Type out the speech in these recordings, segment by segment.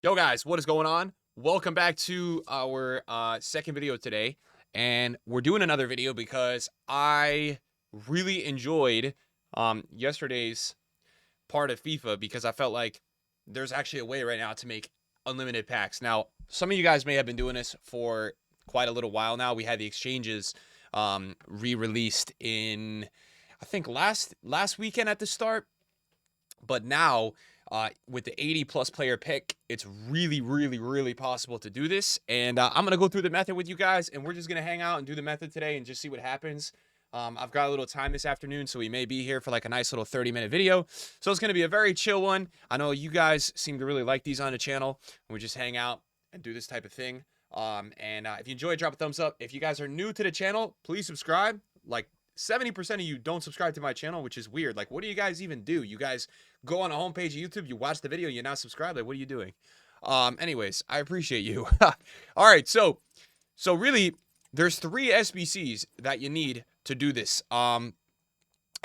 Yo guys, what is going on? Welcome back to our second video today, and we're doing another video because I really enjoyed yesterday's part of FIFA because I felt like there's actually a way right now to make unlimited packs. Now, some of you guys may have been doing this for quite a little while now. We had the exchanges re-released in I think last weekend at the start, but now with the 80 plus player pick, it's really possible to do this. And I'm going to go through the method with you guys, and we're just going to hang out and do the method today and just see what happens. I've got a little time this afternoon, so we may be here for like a nice little 30-minute video. So it's going to be a very chill one. I know you guys seem to really like these on the channel. We just hang out and do this type of thing. If you enjoy, drop a thumbs up. If you guys are new to the channel, please subscribe. Like 70% of you don't subscribe to my channel, which is weird. Like, what do you guys even do? You guys go on a homepage of YouTube, you watch the video, you're not subscribed. Like, what are you doing? Anyways, I appreciate you. All right, so really, there's 3 SBCs that you need to do this. And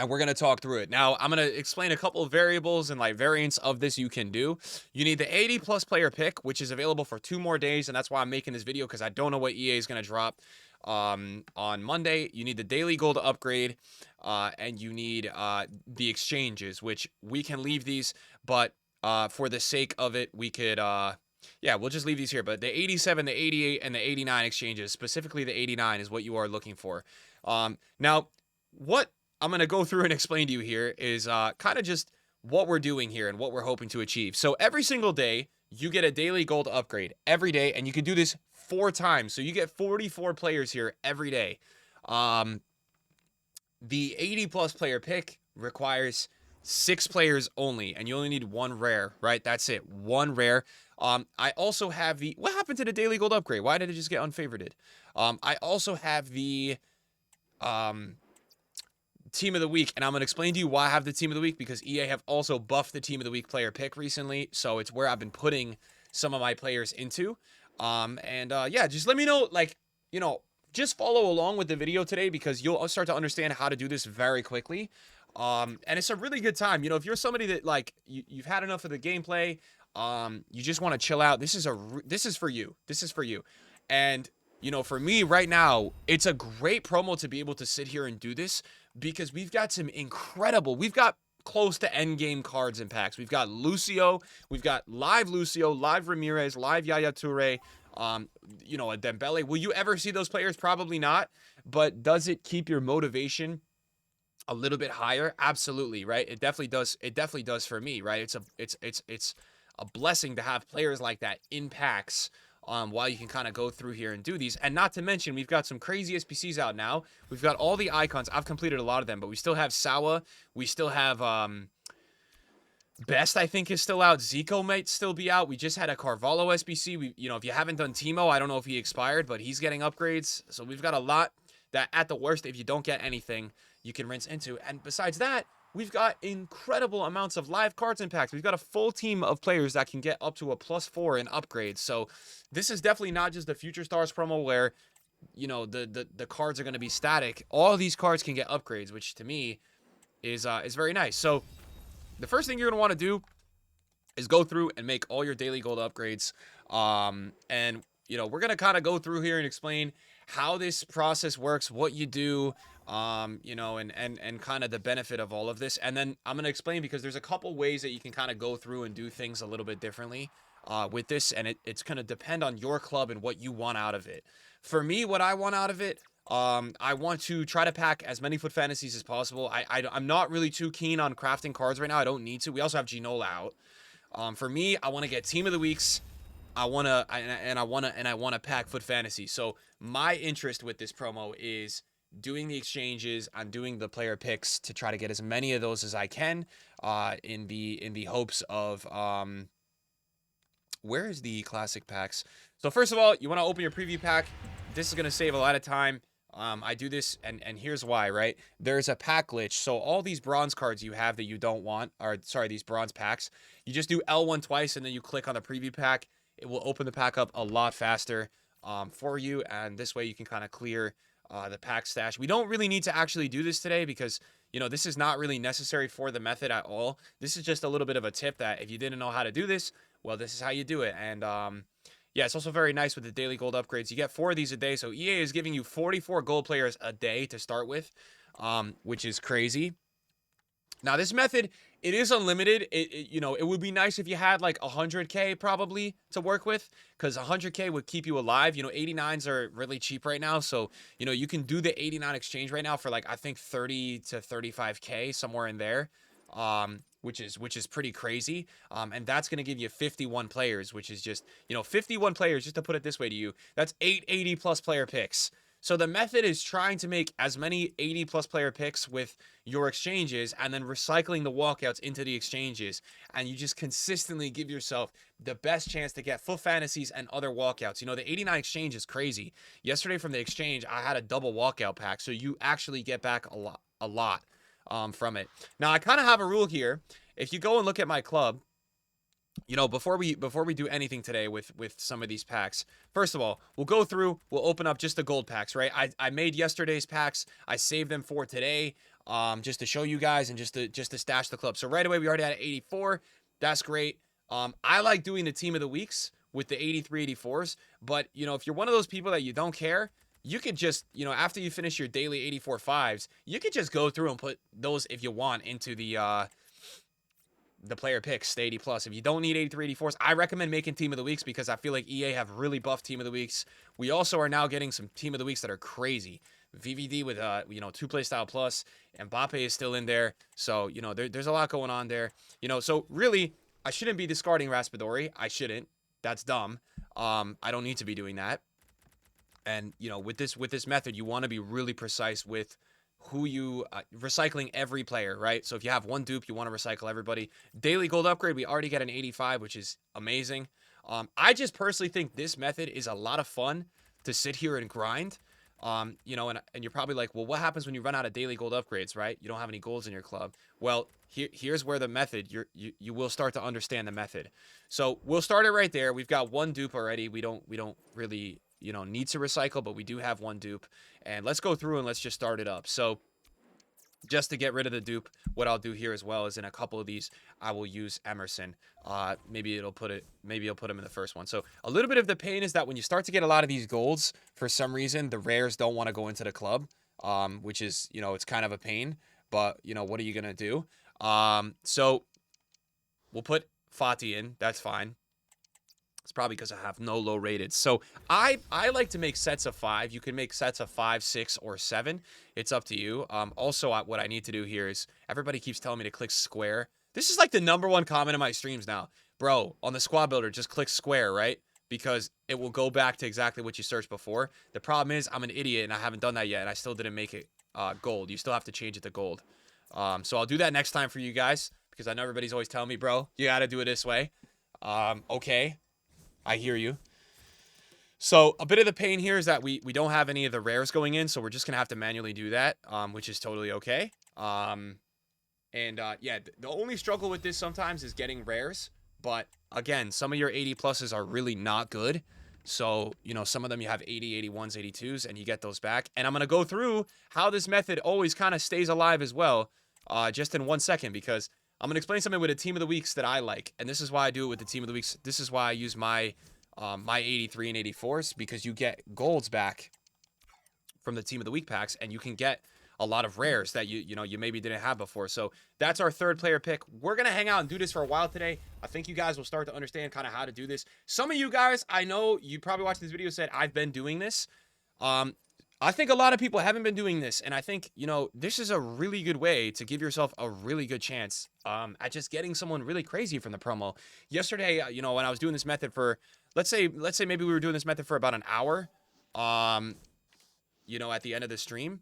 we're going to talk through it. Now, I'm going to explain a couple of variables and like variants of this you can do. You need the 80 plus player pick, which is available for 2 more days. And that's why I'm making this video, because I don't know what EA is going to drop on Monday. You need the daily gold upgrade, and you need the exchanges, which we can leave these, but for the sake of it, we could yeah, we'll just leave these here. But the 87, the 88, and the 89 exchanges, specifically the 89, is what you are looking for. Now, what I'm going to go through and explain to you here is kind of just what we're doing here and what we're hoping to achieve. So every single day, you get a daily gold upgrade every day, and you can do this 4 times. So you get 44 players here every day. The 80 plus player pick requires 6 players only, and you only need 1 rare, right? That's it, 1 rare. I also have the, what happened to the daily gold upgrade? Why did it just get unfavorited? I also have the team of the week, and I'm going to explain to you why I have the team of the week, because EA have also buffed the team of the week player pick recently, so it's where I've been putting some of my players into. Yeah, just let me know, like, you know, just follow along with the video today, because you'll start to understand how to do this very quickly. And it's a really good time. You know, if you're somebody that, like, you've had enough of the gameplay, you just want to chill out, this is for you. This is for you. And you know, for me right now, it's a great promo to be able to sit here and do this, because we've got some incredible, we've got close to end game cards and packs. We've got Lucio, we've got live Lucio, live Ramirez, live Yaya Toure, you know, a Dembele. Will you ever see those players? Probably not. But does it keep your motivation a little bit higher? Absolutely, right? It definitely does. It definitely does for me, right? It's a blessing to have players like that in packs. While you can kind of go through here and do these. And not to mention, we've got some crazy SBCs out now. We've got all the icons. I've completed a lot of them, but we still have Sawa. We still have Best, I think, is still out. Zico might still be out. We just had a Carvalho SBC. You know, if you haven't done Timo, I don't know if he expired, but he's getting upgrades. So we've got a lot that, at the worst, if you don't get anything, you can rinse into. And besides that, we've got incredible amounts of live cards and packs. We've got a full team of players that can get up to a +4 in upgrades. So this is definitely not just the Future Stars promo where, you know, the cards are going to be static. All of these cards can get upgrades, which to me is very nice. So the first thing you're going to want to do is go through and make all your daily gold upgrades. And, you know, we're going to kind of go through here and explain how this process works, what you do, you know, and kind of the benefit of all of this. And then I'm going to explain, because there's a couple ways that you can kind of go through and do things a little bit differently with this. And it's going to depend on your club and what you want out of it. For me, what I want out of it, I want to try to pack as many foot fantasies as possible. I'm not really too keen on crafting cards right now. I don't need to. We also have Ginola out. For me, I want to get team of the weeks. I want to pack foot fantasy. So my interest with this promo is doing the exchanges. I'm doing the player picks to try to get as many of those as I can, in the hopes of where is the classic packs? So first of all, you want to open your preview pack. This is going to save a lot of time. I do this, and here's why, right? There's a pack glitch. So all these bronze cards you have that you don't want, or sorry, these bronze packs, you just do L1 twice, and then you click on the preview pack. It will open the pack up a lot faster for you, and this way you can kind of clear the pack stash. We don't really need to actually do this today, because, you know, this is not really necessary for the method at all. This is just a little bit of a tip that if you didn't know how to do this, well, this is how you do it. And yeah, it's also very nice with the daily gold upgrades. You get 4 of these a day, so EA is giving you 44 gold players a day to start with, which is crazy. Now, this method, it is unlimited. You know, it would be nice if you had like 100K probably to work with, because 100K would keep you alive. You know, 89s are really cheap right now, so you know you can do the 89 exchange right now for like I think 30 to 35K, somewhere in there, which is pretty crazy. And that's gonna give you 51 players, which is just, you know, 51 players. Just to put it this way to you, that's 880 plus player picks. So the method is trying to make as many 80 plus player picks with your exchanges and then recycling the walkouts into the exchanges. And you just consistently give yourself the best chance to get full fantasies and other walkouts. You know, the 89 exchange is crazy. Yesterday from the exchange, I had a double walkout pack. So you actually get back a lot from it. Now, I kind of have a rule here. If you go and look at my club, you know, before we do anything today with some of these packs, first of all, we'll go through, we'll open up just the gold packs, right? I made yesterday's packs. I saved them for today, just to show you guys and just to stash the club. So right away, we already had an 84. That's great. I like doing the team of the weeks with the 83 84s, but you know, if you're one of those people that you don't care, you could just, you know, after you finish your daily 84 5s, you could just go through and put those, if you want, into the player picks, the 80 plus. If you don't need 83 84s, I recommend making team of the weeks, because I feel like EA have really buffed team of the weeks. We also are now getting some team of the weeks that are crazy. VVD with you know, 2 play style plus, and Mbappe is still in there. So, you know, there's a lot going on there. You know, so really, I shouldn't be discarding Raspadori. I shouldn't. That's dumb. I don't need to be doing that. And, you know, with this method, you want to be really precise with who you recycling every player, right? So if you have one dupe, you want to recycle everybody. Daily gold upgrade, we already get an 85, which is amazing. I just personally think this method is a lot of fun to sit here and grind. You know, and you're probably like, well, what happens when you run out of daily gold upgrades, right? You don't have any golds in your club. Well, here's where the method, you will start to understand the method. So we'll start it right there. We've got one dupe already. We don't really, you know, need to recycle, but we do have one dupe. And let's go through and let's just start it up. So just to get rid of the dupe, what I'll do here as well is in a couple of these, I will use Emerson. Maybe I'll put him in the first one. So a little bit of the pain is that when you start to get a lot of these golds, for some reason, the rares don't want to go into the club, which is, you know, it's kind of a pain, but you know, what are you going to do? So we'll put Fati in. That's fine. It's probably because I have no low rated. So I like to make sets of 5. You can make sets of 5, 6, or 7. It's up to you. Also, what I need to do here is, everybody keeps telling me to click square. This is like the #1 comment in my streams now. Bro, on the squad builder, just click square, right? Because it will go back to exactly what you searched before. The problem is I'm an idiot and I haven't done that yet, and I still didn't make it gold. You still have to change it to gold. So I'll do that next time for you guys, because I know everybody's always telling me, bro, you got to do it this way. Okay. I hear you. So a bit of the pain here is that we don't have any of the rares going in, so we're just gonna have to manually do that, which is totally okay. Yeah, the only struggle with this sometimes is getting rares, but again, some of your 80 pluses are really not good. So, you know, some of them you have 80, 81s, 82s, and you get those back. And I'm gonna go through how this method always kind of stays alive as well, just in 1 second, because I'm going to explain something with a team of the weeks that I like. And this is why I do it with the team of the weeks. This is why I use my 83 and 84s, because you get golds back from the team of the week packs, and you can get a lot of rares that you maybe didn't have before. So that's our third player pick. We're going to hang out and do this for a while today. I think you guys will start to understand kind of how to do this. Some of you guys, I know you probably watched this video, said I've been doing this. I think a lot of people haven't been doing this, and I think, you know, this is a really good way to give yourself a really good chance at just getting someone really crazy from the promo. Yesterday, you know, when I was doing this method for, let's say maybe we were doing this method for about an hour, you know, at the end of the stream,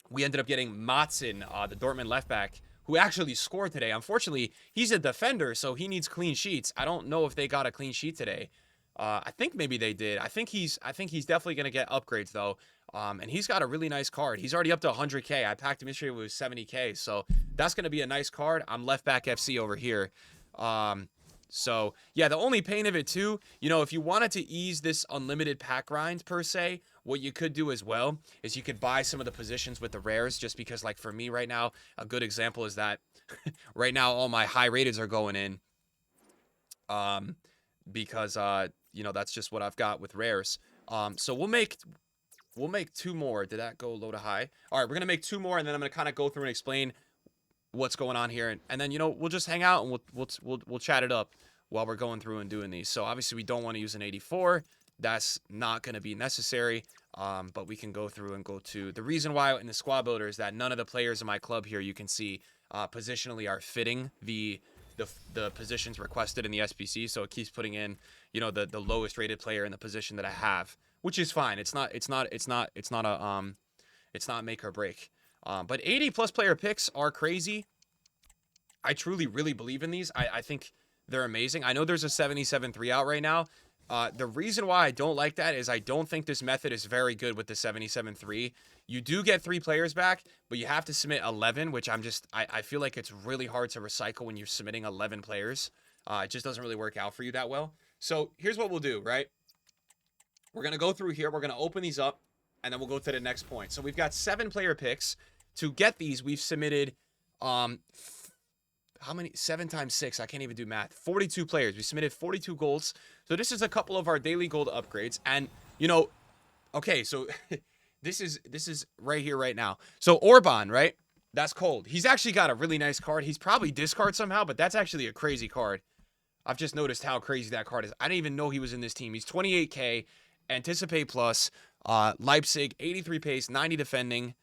we ended up getting Matson, the Dortmund left back, who actually scored today. Unfortunately, he's a defender, so he needs clean sheets. I don't know if they got a clean sheet today. I think maybe they did. I think he's definitely going to get upgrades, though. And he's got a really nice card. He's already up to 100K. I packed him yesterday with 70K. So that's going to be a nice card. I'm left back FC over here. So yeah, the only pain of it too, you know, if you wanted to ease this unlimited pack grind per se, what you could do as well is you could buy some of the positions with the rares, just because, like, for me right now, a good example is that right now all my high rateds are going in. um, because you know, that's just what I've got with rares. So we'll make 2 more. Did that go low to high? All right, we're gonna make 2 more, and then I'm gonna kind of go through and explain what's going on here, and then, you know, we'll just hang out and we'll chat it up while we're going through and doing these. So obviously we don't want to use an 84. That's not going to be necessary. But we can go through and go to the reason why in the squad builder is that none of the players in my club here, you can see, positionally are fitting the positions requested in the SBC. So it keeps putting in, you know, the lowest rated player in the position that I have, which is fine. It's not make or break. But 80 plus player picks are crazy. I truly, really believe in these. I think they're amazing. I know there's a 77-3 out right now. The reason why I don't like that is I don't think this method is very good with the 77-3. You do get 3 players back, but you have to submit 11, which I feel like it's really hard to recycle when you're submitting 11 players. It just doesn't really work out for you that well. So here's what we'll do, right? We're going to go through here. We're going to open these up, and then we'll go to the next point. So we've got 7 player picks. To get these, we've submitted, how many? 7 times 6. I can't even do math. 42 players. We submitted 42 golds. So this is a couple of our daily gold upgrades. And, you know, okay, so this is right here, right now. So Orban, right? That's cold. He's actually got a really nice card. He's probably discard somehow, but that's actually a crazy card. I've just noticed how crazy that card is. I didn't even know he was in this team. He's 28K, Anticipate Plus, Leipzig, 83 pace, 90 defending.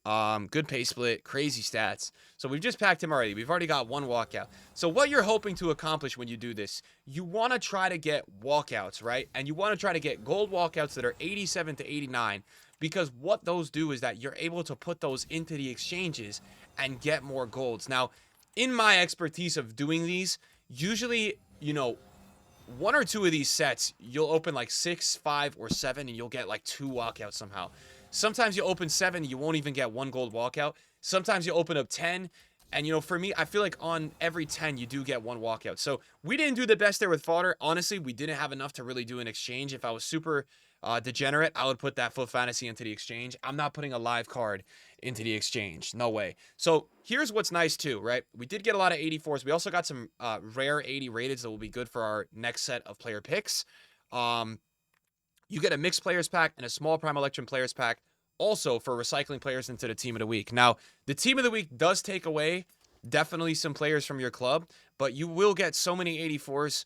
Good pace split, crazy stats. So we've just packed him already. We've already got 1 walkout. So what you're hoping to accomplish when you do this, you want to try to get walkouts, right? And you want to try to get gold walkouts that are 87 to 89, because what those do is that you're able to put those into the exchanges and get more golds. Now, in my expertise of doing these, usually, you know, 1 or 2 of these sets, you'll open like 6, 5, or 7, and you'll get like 2 walkouts somehow. Sometimes you open 7, you won't even get 1 gold walkout. Sometimes you open up 10, and, you know, for me, I feel like on every 10, you do get 1 walkout. So we didn't do the best there with fodder. Honestly, we didn't have enough to really do an exchange. If I was super degenerate, I would put that full fantasy into the exchange. I'm not putting a live card into the exchange. No way. So here's what's nice too, right? We did get a lot of 84s. We also got some rare 80 rateds that will be good for our next set of player picks. You get a mixed players pack and a small prime electrum players pack also for recycling players into the team of the week. Now, the team of the week does take away definitely some players from your club, but you will get so many 84s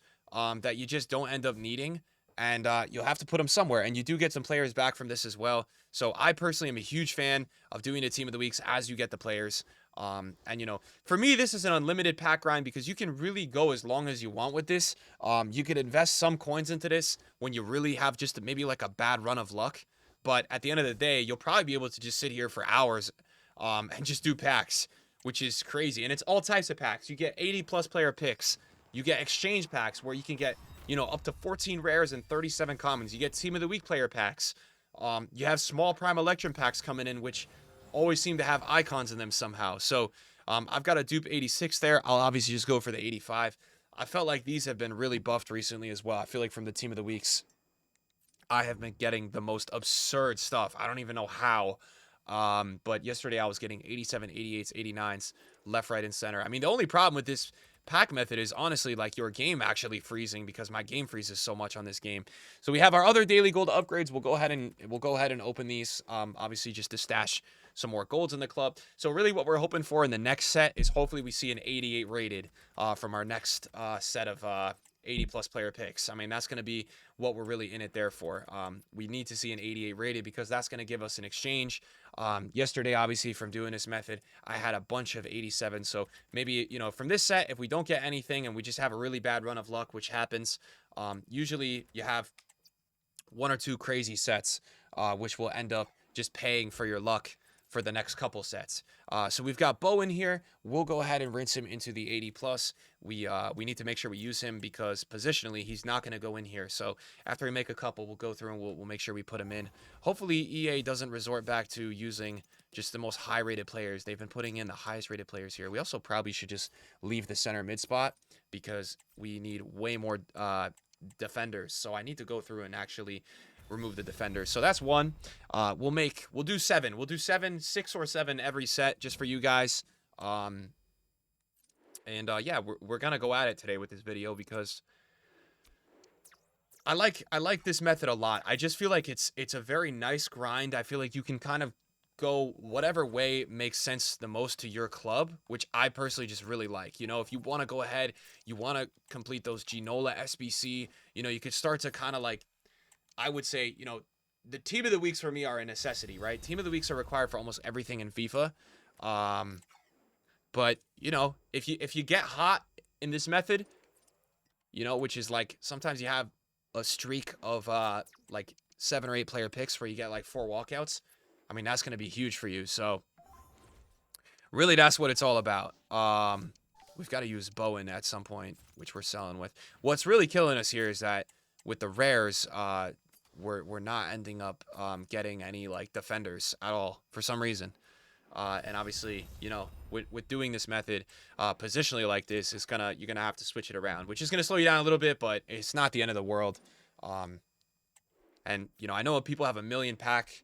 that you just don't end up needing, and you'll have to put them somewhere. And you do get some players back from this as well. So I personally am a huge fan of doing the team of the weeks as you get the players. And, you know, for me, this is an unlimited pack grind because you can really go as long as you want with this. You could invest some coins into this when you really have just maybe like a bad run of luck. But at the end of the day, you'll probably be able to just sit here for hours and just do packs, which is crazy. And it's all types of packs. You get 80 plus player picks. You get exchange packs where you can get, you know, up to 14 rares and 37 commons. You get team of the week player packs. You have small prime electrum packs coming in, which always seem to have icons in them somehow. So I've got a dupe 86 there. I'll obviously just go for the 85. I felt like these have been really buffed recently as well. I feel like from the team of the weeks, I have been getting the most absurd stuff. I don't even know how. But yesterday I was getting 87, 88s, 89s, left, right, and center. I mean, the only problem with this pack method is honestly like your game actually freezing because my game freezes so much on this game. So we have our other daily gold upgrades. We'll go ahead and open these. Obviously just to stash some more golds in the club. So really what we're hoping for in the next set is hopefully we see an 88 rated from our next set of 80 plus player picks. I mean, that's going to be what we're really in it there for. We need to see an 88 rated because that's going to give us an exchange. Yesterday, obviously, from doing this method, I had a bunch of 87. So maybe, you know, from this set, if we don't get anything and we just have a really bad run of luck, which happens, usually you have 1 or 2 crazy sets, which will end up just paying for your luck for the next couple sets. So we've got Bo in here. We'll go ahead and rinse him into the 80 plus. We need to make sure we use him because positionally he's not going to go in here. So after we make a couple, we'll go through and we'll make sure we put him in. Hopefully EA doesn't resort back to using just the most high rated players. They've been putting in the highest rated players here. We also probably should just leave the center mid spot because we need way more defenders. So I need to go through and actually remove the defenders. So that's 1. We'll do 7. We'll do 7, 6 or 7 every set just for you guys. Yeah, we're gonna go at it today with this video because I like this method a lot. I just feel like it's a very nice grind. I feel like you can kind of go whatever way makes sense the most to your club, which I personally just really like. You know, if you want to go ahead, you want to complete those Ginola SBC, you know, you could start to kind of like, I would say, you know, the team of the weeks for me are a necessity, right? Team of the weeks are required for almost everything in FIFA. Um, but you know, if you get hot in this method, you know, which is like sometimes you have a streak of like 7 or 8 player picks where you get like 4 walkouts. I mean, that's going to be huge for you. So really, that's what it's all about. We've got to use Bowen at some point, which we're selling with. What's really killing us here is that with the rares, we're not ending up getting any like defenders at all for some reason. And obviously, you know, with doing this method, positionally like this, you're gonna have to switch it around, which is gonna slow you down a little bit, but it's not the end of the world. And you know, I know people have a million pack,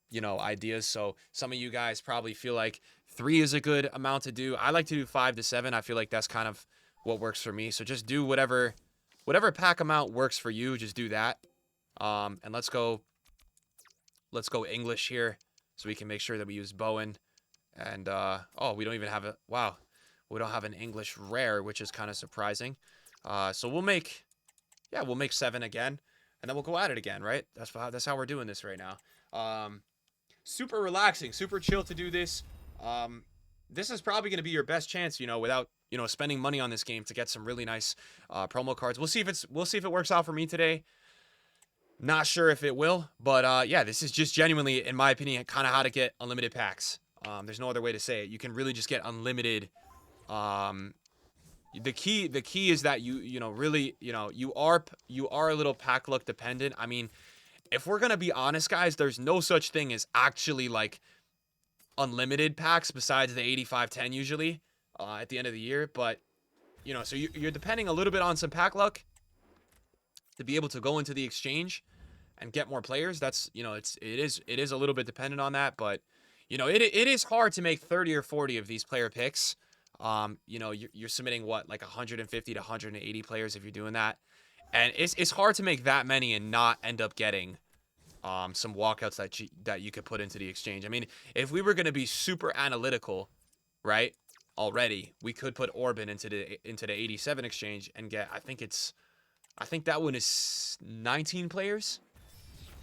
you know, ideas. So some of you guys probably feel like 3 is a good amount to do. I like to do 5 to 7. I feel like that's kind of what works for me. So just do whatever pack amount works for you. Just do that. And let's go English here, so we can make sure that we use Bowen. And oh, we don't even have we don't have an English rare, which is kind of surprising. So we'll make 7 again, and then we'll go at it again, right? That's how we're doing this right now. Super relaxing, super chill to do this. This is probably going to be your best chance, you know, without, you know, spending money on this game, to get some really nice promo cards. We'll see if it works out for me today. Not sure if it will, but yeah, this is just genuinely, in my opinion, kind of how to get unlimited packs. There's no other way to say it. You can really just get unlimited. The key is that you know, really, you know, you are a little pack luck dependent. I mean, if we're gonna be honest, guys, there's no such thing as actually like unlimited packs besides the 85-10 usually at the end of the year. But you know, so you're depending a little bit on some pack luck to be able to go into the exchange and get more players. That's, you know, it is a little bit dependent on that, but you know, it is hard to make 30 or 40 of these player picks. You know, you're submitting what, like 150 to 180 players if you're doing that, and it's hard to make that many and not end up getting some walkouts that you could put into the exchange. I mean, if we were going to be super analytical, right, already, we could put Orban into the 87 exchange and get, I think that one is 19 players.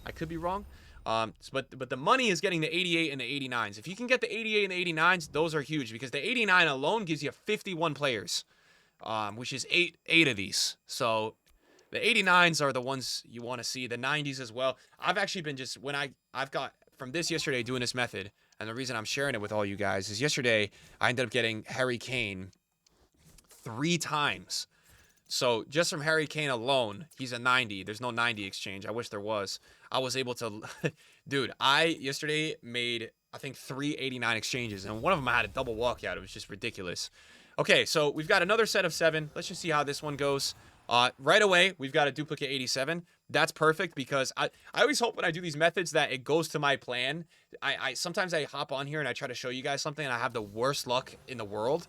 I could be wrong. But the money is getting the 88 and the 89s. If you can get the 88 and the 89s, those are huge, because the 89 alone gives you 51 players, which is eight of these. So the 89s are the ones you want to see. The 90s as well. I've actually been I've got from this yesterday doing this method, and the reason I'm sharing it with all you guys is yesterday I ended up getting Harry Kane 3 times. So just from Harry Kane alone, he's a 90. There's no 90 exchange. I wish there was. I was able to, dude, I yesterday made, I think, 3 89 exchanges, and one of them I had a double walkout. It was just ridiculous. Okay, so we've got another set of 7. Let's just see how this one goes. Right away, we've got a duplicate 87. That's perfect, because I always hope when I do these methods that it goes to my plan. Sometimes I hop on here and I try to show you guys something, and I have the worst luck in the world.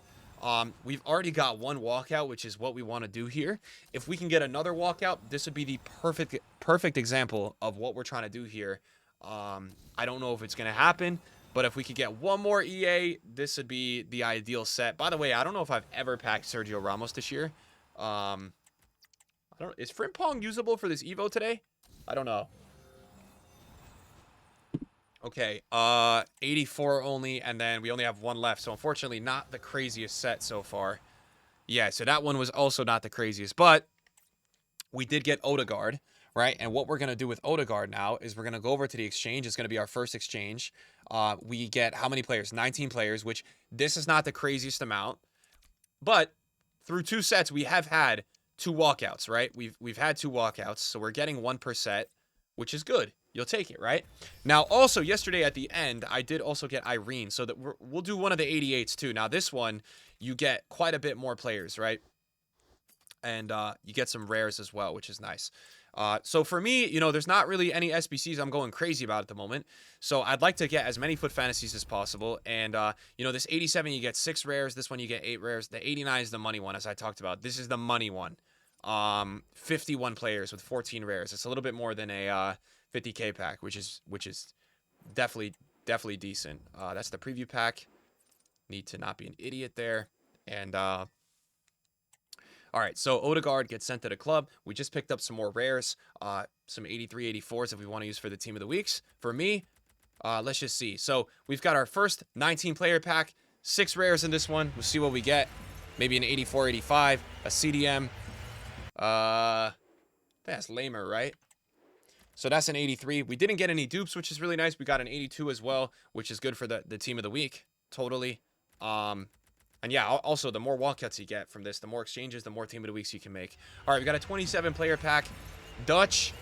We've already got 1 walkout, which is what we want to do here. If we can get another walkout, this would be the perfect example of what we're trying to do here. I don't know if it's going to happen, but if we could get 1 more EA, this would be the ideal set. By the way, I don't know if I've ever packed Sergio Ramos this year. Is Frimpong usable for this Evo today? I don't know. Okay, 84 only, and then we only have 1 left, so unfortunately not the craziest set so far. Yeah, so that one was also not the craziest, but we did get Odegaard, right? And what we're going to do with Odegaard now is we're going to go over to the exchange. It's going to be our first exchange. We get how many players? 19 players, which this is not the craziest amount, but through 2 sets, we have had 2 walkouts, right? We've had 2 walkouts, so we're getting 1 per set, which is good. You'll take it, right? Now, also, yesterday at the end, I did also get Irene, so that we'll do one of the 88s, too. Now, this one, you get quite a bit more players, right? And you get some rares as well, which is nice. So for me, you know, there's not really any SBCs I'm going crazy about at the moment. So I'd like to get as many foot fantasies as possible. And, you know, this 87, you get 6 rares. This one, you get 8 rares. The 89 is the money one, as I talked about. This is the money one. 51 players with 14 rares. It's a little bit more than a 50k pack, which is definitely decent. That's the preview pack. Need to not be an idiot there. And all right, so Odegaard gets sent to the club. We just picked up some more rares, some 83, 84s if we want to use for the team of the weeks. For me, let's just see. So we've got our first 19 player pack, 6 rares in this one. We'll see what we get. Maybe an 84, 85, a CDM. That's lamer, right? So that's an 83. We didn't get any dupes, which is really nice. We got an 82 as well, which is good for the team of the week. Totally. And yeah, also the more walkouts you get from this, the more exchanges, the more team of the weeks you can make. All right, we got a 27 player pack. Dutch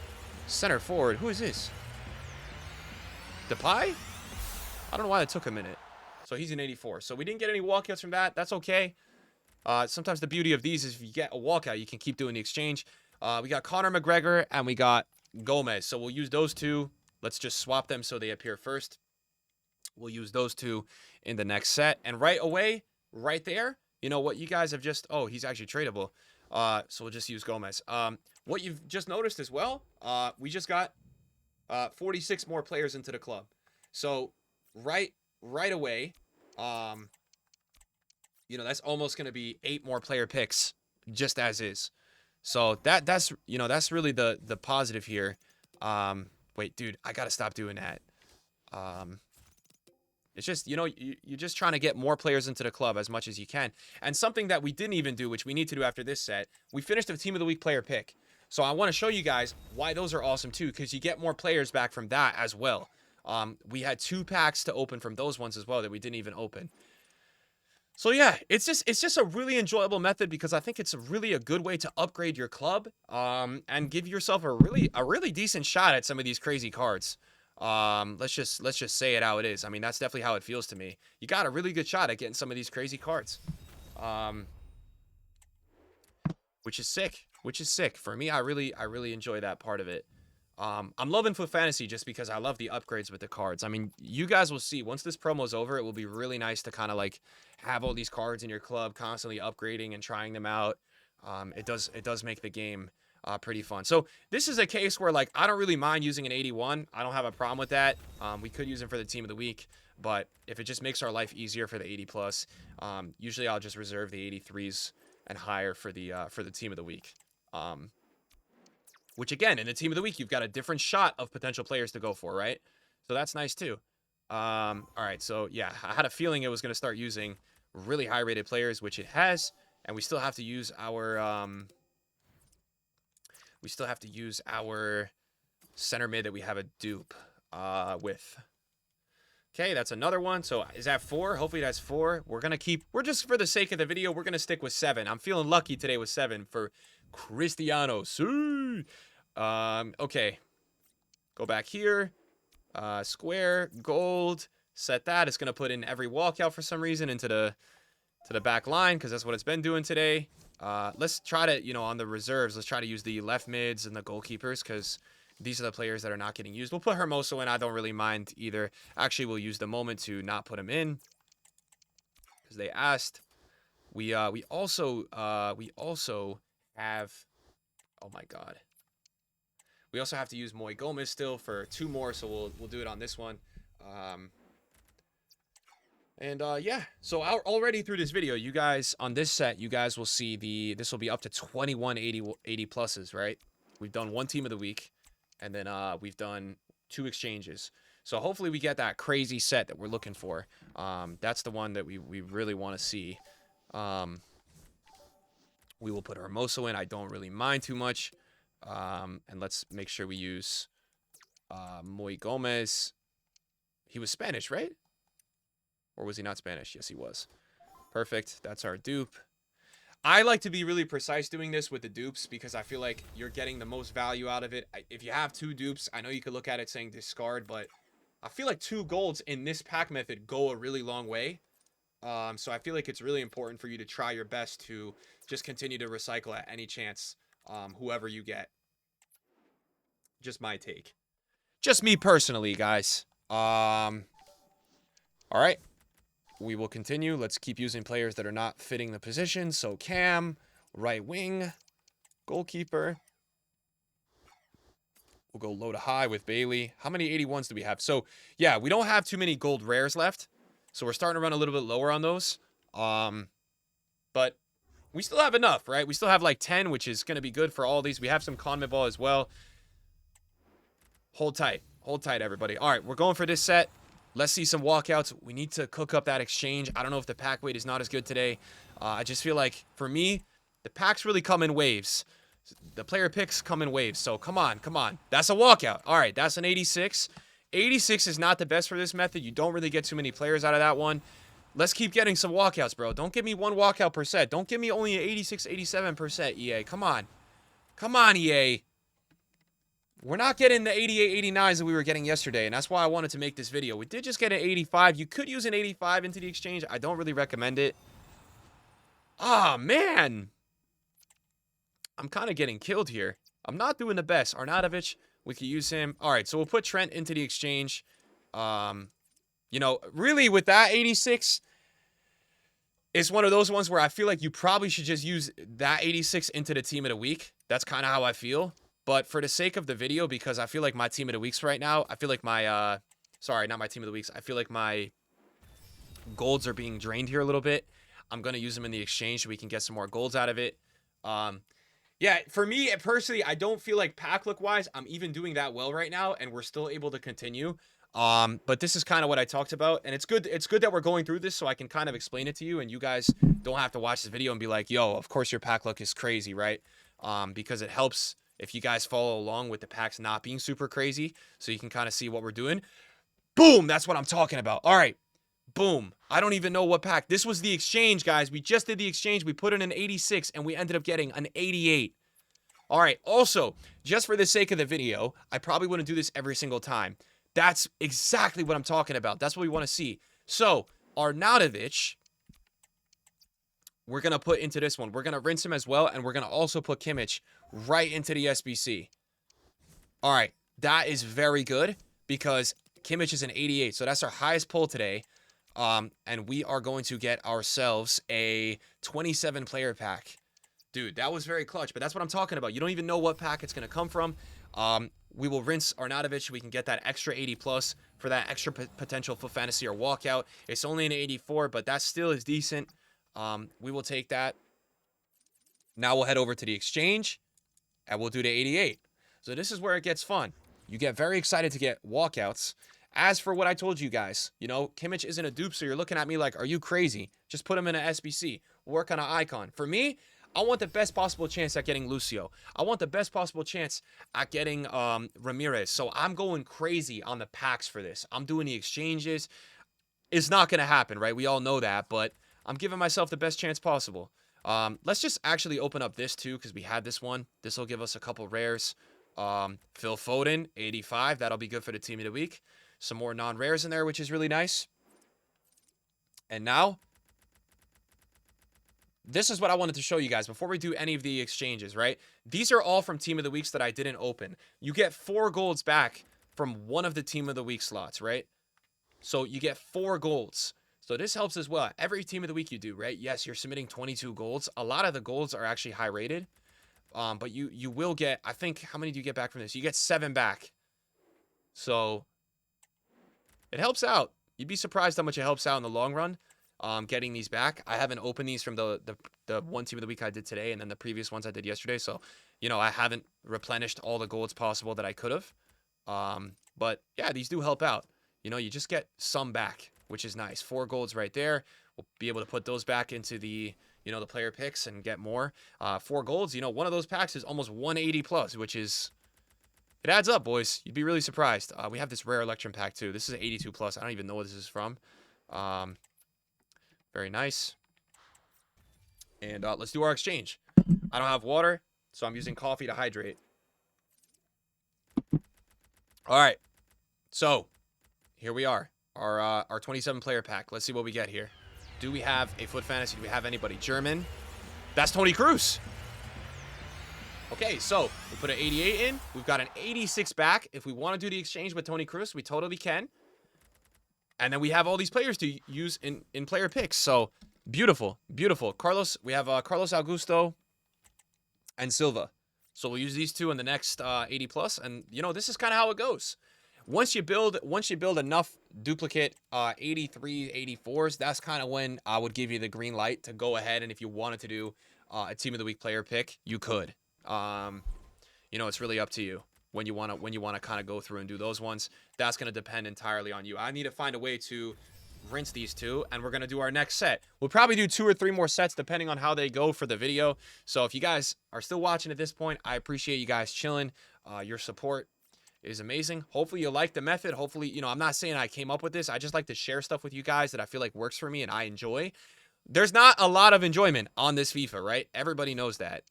center forward. Who is this? Depay? I don't know why it took a minute. So he's an 84. So we didn't get any walkouts from that. That's okay. Sometimes the beauty of these is if you get a walkout, you can keep doing the exchange. We got Conor McGregor and we got Gomez. So we'll use those two. Let's just swap them so they appear first. We'll use those two in the next set. And right away, right there, you know what you guys have just... Oh, he's actually tradable. So we'll just use Gomez. What you've just noticed as well, we just got 46 more players into the club. So right away, you know, that's almost going to be 8 more player picks just as is. So that's you know, that's really the positive here. Wait, dude, I got to stop doing that. It's just, you know, you're just trying to get more players into the club as much as you can. And something that we didn't even do, which we need to do after this set, we finished the team of the week player pick. So I want to show you guys why those are awesome too, because you get more players back from that as well. We had 2 packs to open from those ones as well that we didn't even open. So yeah, it's just a really enjoyable method because I think it's really a good way to upgrade your club and give yourself a really decent shot at some of these crazy cards. Let's just say it how it is. I mean, that's definitely how it feels to me. You got a really good shot at getting some of these crazy cards. Which is sick. For me, I really enjoy that part of it. I'm loving Foot Fantasy just because I love the upgrades with the cards. I mean, you guys will see once this promo's over, it will be really nice to kind of like have all these cards in your club, constantly upgrading and trying them out. It does make the game pretty fun. So this is a case where like I don't really mind using an 81. I don't have a problem with that. We could use him for the team of the week, but if it just makes our life easier for the 80 plus, usually I'll just reserve the 83s and higher for the team of the week. Which again, in the team of the week, you've got a different shot of potential players to go for, right? So that's nice too. All right, so yeah, I had a feeling it was going to start using really high-rated players, which it has, and we still have to use our center mid that we have a dupe with. Okay, that's another one. So is that 4? Hopefully that's 4. We're just for the sake of the video, we're gonna stick with 7. I'm feeling lucky today with 7 for Cristiano. Okay. Go back here. Square, gold. Set that. It's gonna put in every walkout for some reason into the back line because that's what it's been doing today. Let's try to, you know, on the reserves, let's try to use the left mids and the goalkeepers because these are the players that are not getting used. We'll put Hermoso in. I don't really mind either. Actually, we'll use the moment to not put him in because they asked. We also have. Oh my God. We also have to use Moy Gomez still for 2 more, so we'll do it on this one. Yeah, so already through this video, you guys on this set, you guys will see this will be up to 21 80 pluses, right? We've done 1 team of the week, and then we've done 2 exchanges. So hopefully we get that crazy set that we're looking for. That's the one that we really want to see. We will put Hermoso in. I don't really mind too much. And let's make sure we use Moy Gomez. He was Spanish, right? Or was he not Spanish? Yes, he was. Perfect. That's our dupe. I like to be really precise doing this with the dupes because I feel like you're getting the most value out of it. If you have 2 dupes, I know you could look at it saying discard, but I feel like 2 golds in this pack method go a really long way. So I feel like it's really important for you to try your best to just continue to recycle at any chance, whoever you get. Just my take. Just me personally, guys. All right. We will continue. Let's keep using players that are not fitting the position. So Cam, right wing. Goalkeeper. We'll go low to high with Bailey. How many 81s do we have? So, yeah, we don't have too many gold rares left. So we're starting to run a little bit lower on those. But we still have enough, right? We still have like 10, which is going to be good for all these. We have some Conmebol ball as well. Hold tight. Hold tight, everybody. All right, we're going for this set. Let's see some walkouts. We need to cook up that exchange. I don't know if the pack weight is not as good today. I just feel like, for me, the packs really come in waves. The player picks come in waves. So, come on, come on. That's a walkout. All right, that's an 86. 86 is not the best for this method. You don't really get too many players out of that one. Let's keep getting some walkouts, bro. Don't give me one walkout per set. Don't give me only an 86, 87%, EA. Come on. Come on, EA. We're not getting the 88, 89s that we were getting yesterday, and that's why I wanted to make this video. We did just get an 85. You could use an 85 into the exchange. I don't really recommend it. Ah, man. I'm kind of getting killed here. I'm not doing the best. Arnautovic, we could use him. All right, so we'll put Trent into the exchange. You know, really with that 86, it's one of those ones where I feel like you probably should just use that 86 into the team of the week. That's kind of how I feel. But for the sake of the video, because I feel like my team of the weeks right now, I feel like my, sorry, not my team of the weeks. I feel like my golds are being drained here a little bit. I'm going to use them in the exchange so we can get some more golds out of it. Yeah, for me, personally, I don't feel like pack look-wise, I'm even doing that well right now, and we're still able to continue. But this is kind of what I talked about, and it's good that we're going through this so I can kind of explain it to you, and you guys don't have to watch this video and be like, yo, of course your pack look is crazy, right? Because it helps if you guys follow along with the packs not being super crazy, so you can kind of see what we're doing. Boom! That's what I'm talking about. All right. Boom. I don't even know what pack. This was the exchange, guys. We just did the exchange. We put in an 86, and we ended up getting an 88. All right. Also, just for the sake of the video, I probably wouldn't do this every single time. That's exactly what I'm talking about. That's what we want to see. So, Arnautovic, we're going to put into this one. We're going to rinse him as well, and we're going to also put Kimmich right into the SBC. All right. That is very good because Kimmich is an 88, so that's our highest pull today. And we are going to get ourselves a 27 player pack. Dude, that was very clutch, but that's what I'm talking about. You don't even know what pack it's going to come from. We will rinse Arnautovic. We can get that extra 80 plus for that extra potential for fantasy or walkout. It's only an 84, but that still is decent. We will take that. Now we'll head over to the exchange and we'll do the 88. So this is where it gets fun. You get very excited to get walkouts. As for what I told you guys, you know, Kimmich isn't a dupe, so you're looking at me like, are you crazy? Just put him in an SBC. Work on an icon. For me, I want the best possible chance at getting Lucio. I want the best possible chance at getting Ramirez. So I'm going crazy on the packs for this. I'm doing the exchanges. It's not going to happen, right? We all know that, but I'm giving myself the best chance possible. Let's just actually open up this too, because we had this one. This will give us a couple rares. Phil Foden, 85. That'll be good for the team of the week. Some more non-rares in there, which is really nice. And now, this is what I wanted to show you guys before we do any of the exchanges, right? These are all from Team of the Weeks that I didn't open. You get 4 golds back from one of the Team of the Week slots, right? So you get 4 golds. So this helps as well. Every Team of the Week you do, right? Yes, you're submitting 22 golds. A lot of the golds are actually high rated. But you will get, I think, how many do you get back from this? You get 7 back. So it helps out. You'd be surprised how much it helps out in the long run, getting these back. I haven't opened these from the one Team of the Week I did today and then the previous ones I did yesterday. So, you know, I haven't replenished all the golds possible that I could have. But, yeah, these do help out. You know, you just get some back, which is nice. 4 golds right there. We'll be able to put those back into the, you know, the player picks and get more. 4 golds, you know, one of those packs is almost 180 plus, which is... It adds up, boys. You'd be really surprised. We have this rare Electrum pack, too. This is an 82 plus. I don't even know what this is from. Very nice. And let's do our exchange. I don't have water, so I'm using coffee to hydrate. All right. So, here we are. Our 27 player pack. Let's see what we get here. Do we have a Foot Fantasy? Do we have anybody? German. That's Toni Kroos. Okay, so we put an 88 in. We've got an 86 back. If we want to do the exchange with Toni Kroos, we totally can. And then we have all these players to use in player picks. So, beautiful, beautiful. Carlos, we have Carlos Augusto and Silva. So we'll use these two in the next 80 plus, and you know, this is kind of how it goes. Once you build enough duplicate 83, 84s, that's kind of when I would give you the green light to go ahead, and if you wanted to do a team of the week player pick, you could. You know, it's really up to you when you want to kind of go through and do those ones. That's going to depend entirely on you. I need to find a way to rinse these two, and we're going to do our next set. We'll probably do 2 or 3 more sets depending on how they go for the video. So if you guys are still watching at this point, I appreciate you guys chilling. Your support is amazing. Hopefully you like the method. Hopefully, you know, I'm not saying I came up with this. I just like to share stuff with you guys that I feel like works for me and I enjoy. There's not a lot of enjoyment on this FIFA, right? Everybody knows that.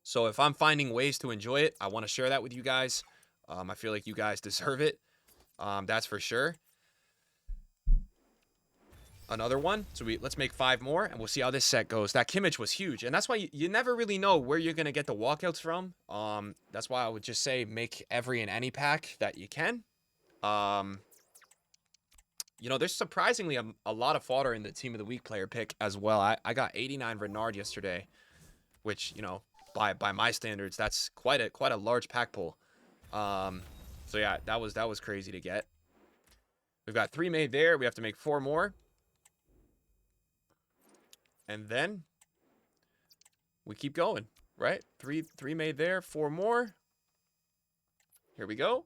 So if I'm finding ways to enjoy it, I want to share that with you guys. I feel like you guys deserve it. That's for sure. Another one. So let's make 5 more, and we'll see how this set goes. That Kimmich was huge, and that's why you never really know where you're going to get the walkouts from. That's why I would just say make every and any pack that you can. You know, there's surprisingly a lot of fodder in the Team of the Week player pick as well. I got 89 Renard yesterday, which, you know, by my standards, that's quite a large pack pull. So yeah, that was crazy to get. We've got 3 made there. We have to make 4 more. And then we keep going, right? Three made there, 4 more. Here we go.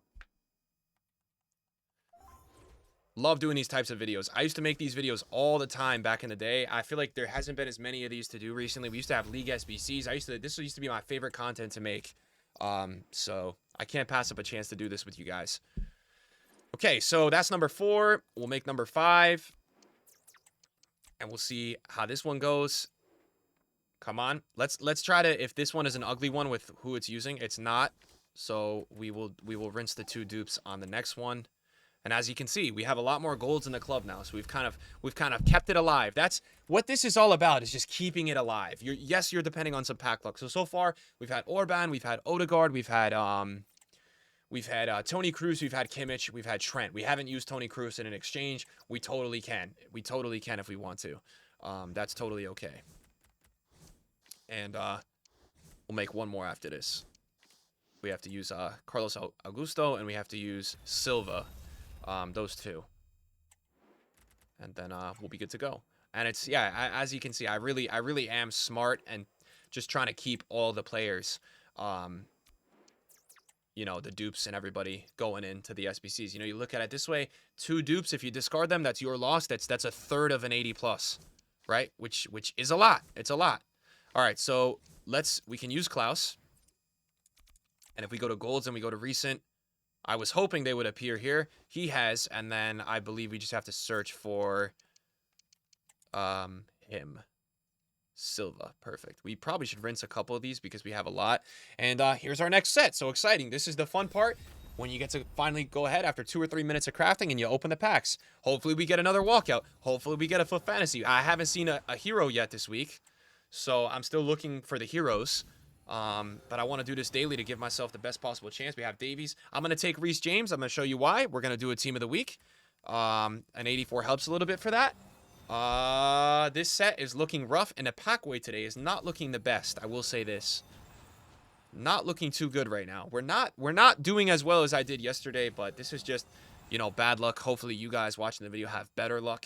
Love doing these types of videos. I used to make these videos all the time back in the day. I feel like there hasn't been as many of these to do recently. We used to have League SBCs. This used to be my favorite content to make. So I can't pass up a chance to do this with you guys. Okay, so that's number 4. We'll make number 5. And we'll see how this one goes. Come on. Let's try to, if this one is an ugly one with who it's using, it's not. So we will rinse the 2 dupes on the next one. And as you can see, we have a lot more golds in the club now. So we've kind of kept it alive. That's what this is all about, is just keeping it alive. Yes, you're depending on some pack luck. So far, we've had Orban, we've had Odegaard, we've had Tony Cruz, we've had Kimmich, we've had Trent. We haven't used Tony Cruz in an exchange. We totally can. We totally can if we want to. That's totally okay. And we'll make 1 more after this. We have to use Carlos Augusto, and we have to use Silva. Those 2. And then we'll be good to go. And it's, yeah, as you can see, I really am smart and just trying to keep all the players, you know, the dupes and everybody going into the SBCs. You know, you look at it this way, 2 dupes, if you discard them, that's your loss. That's a third of an 80 plus, right? Which is a lot. It's a lot. All right, so we can use Klaus. And if we go to golds and we go to recent, I was hoping they would appear here. He has, and then I believe we just have to search for him. Silva. Perfect. We probably should rinse a couple of these because we have a lot. And here's our next set. So exciting. This is the fun part when you get to finally go ahead after 2 or 3 minutes of crafting and you open the packs. Hopefully we get another walkout. Hopefully we get a FUT Fantasy. I haven't seen a hero yet this week, so I'm still looking for the heroes. But I want to do this daily to give myself the best possible chance. We have Davies. I'm going to take Reece James. I'm going to show you why. We're going to do a team of the week. An 84 helps a little bit for that. This set is looking rough, and the pack weight today is not looking the best. I will say this. Not looking too good right now. We're not doing as well as I did yesterday, but this is just, you know, bad luck. Hopefully you guys watching the video have better luck.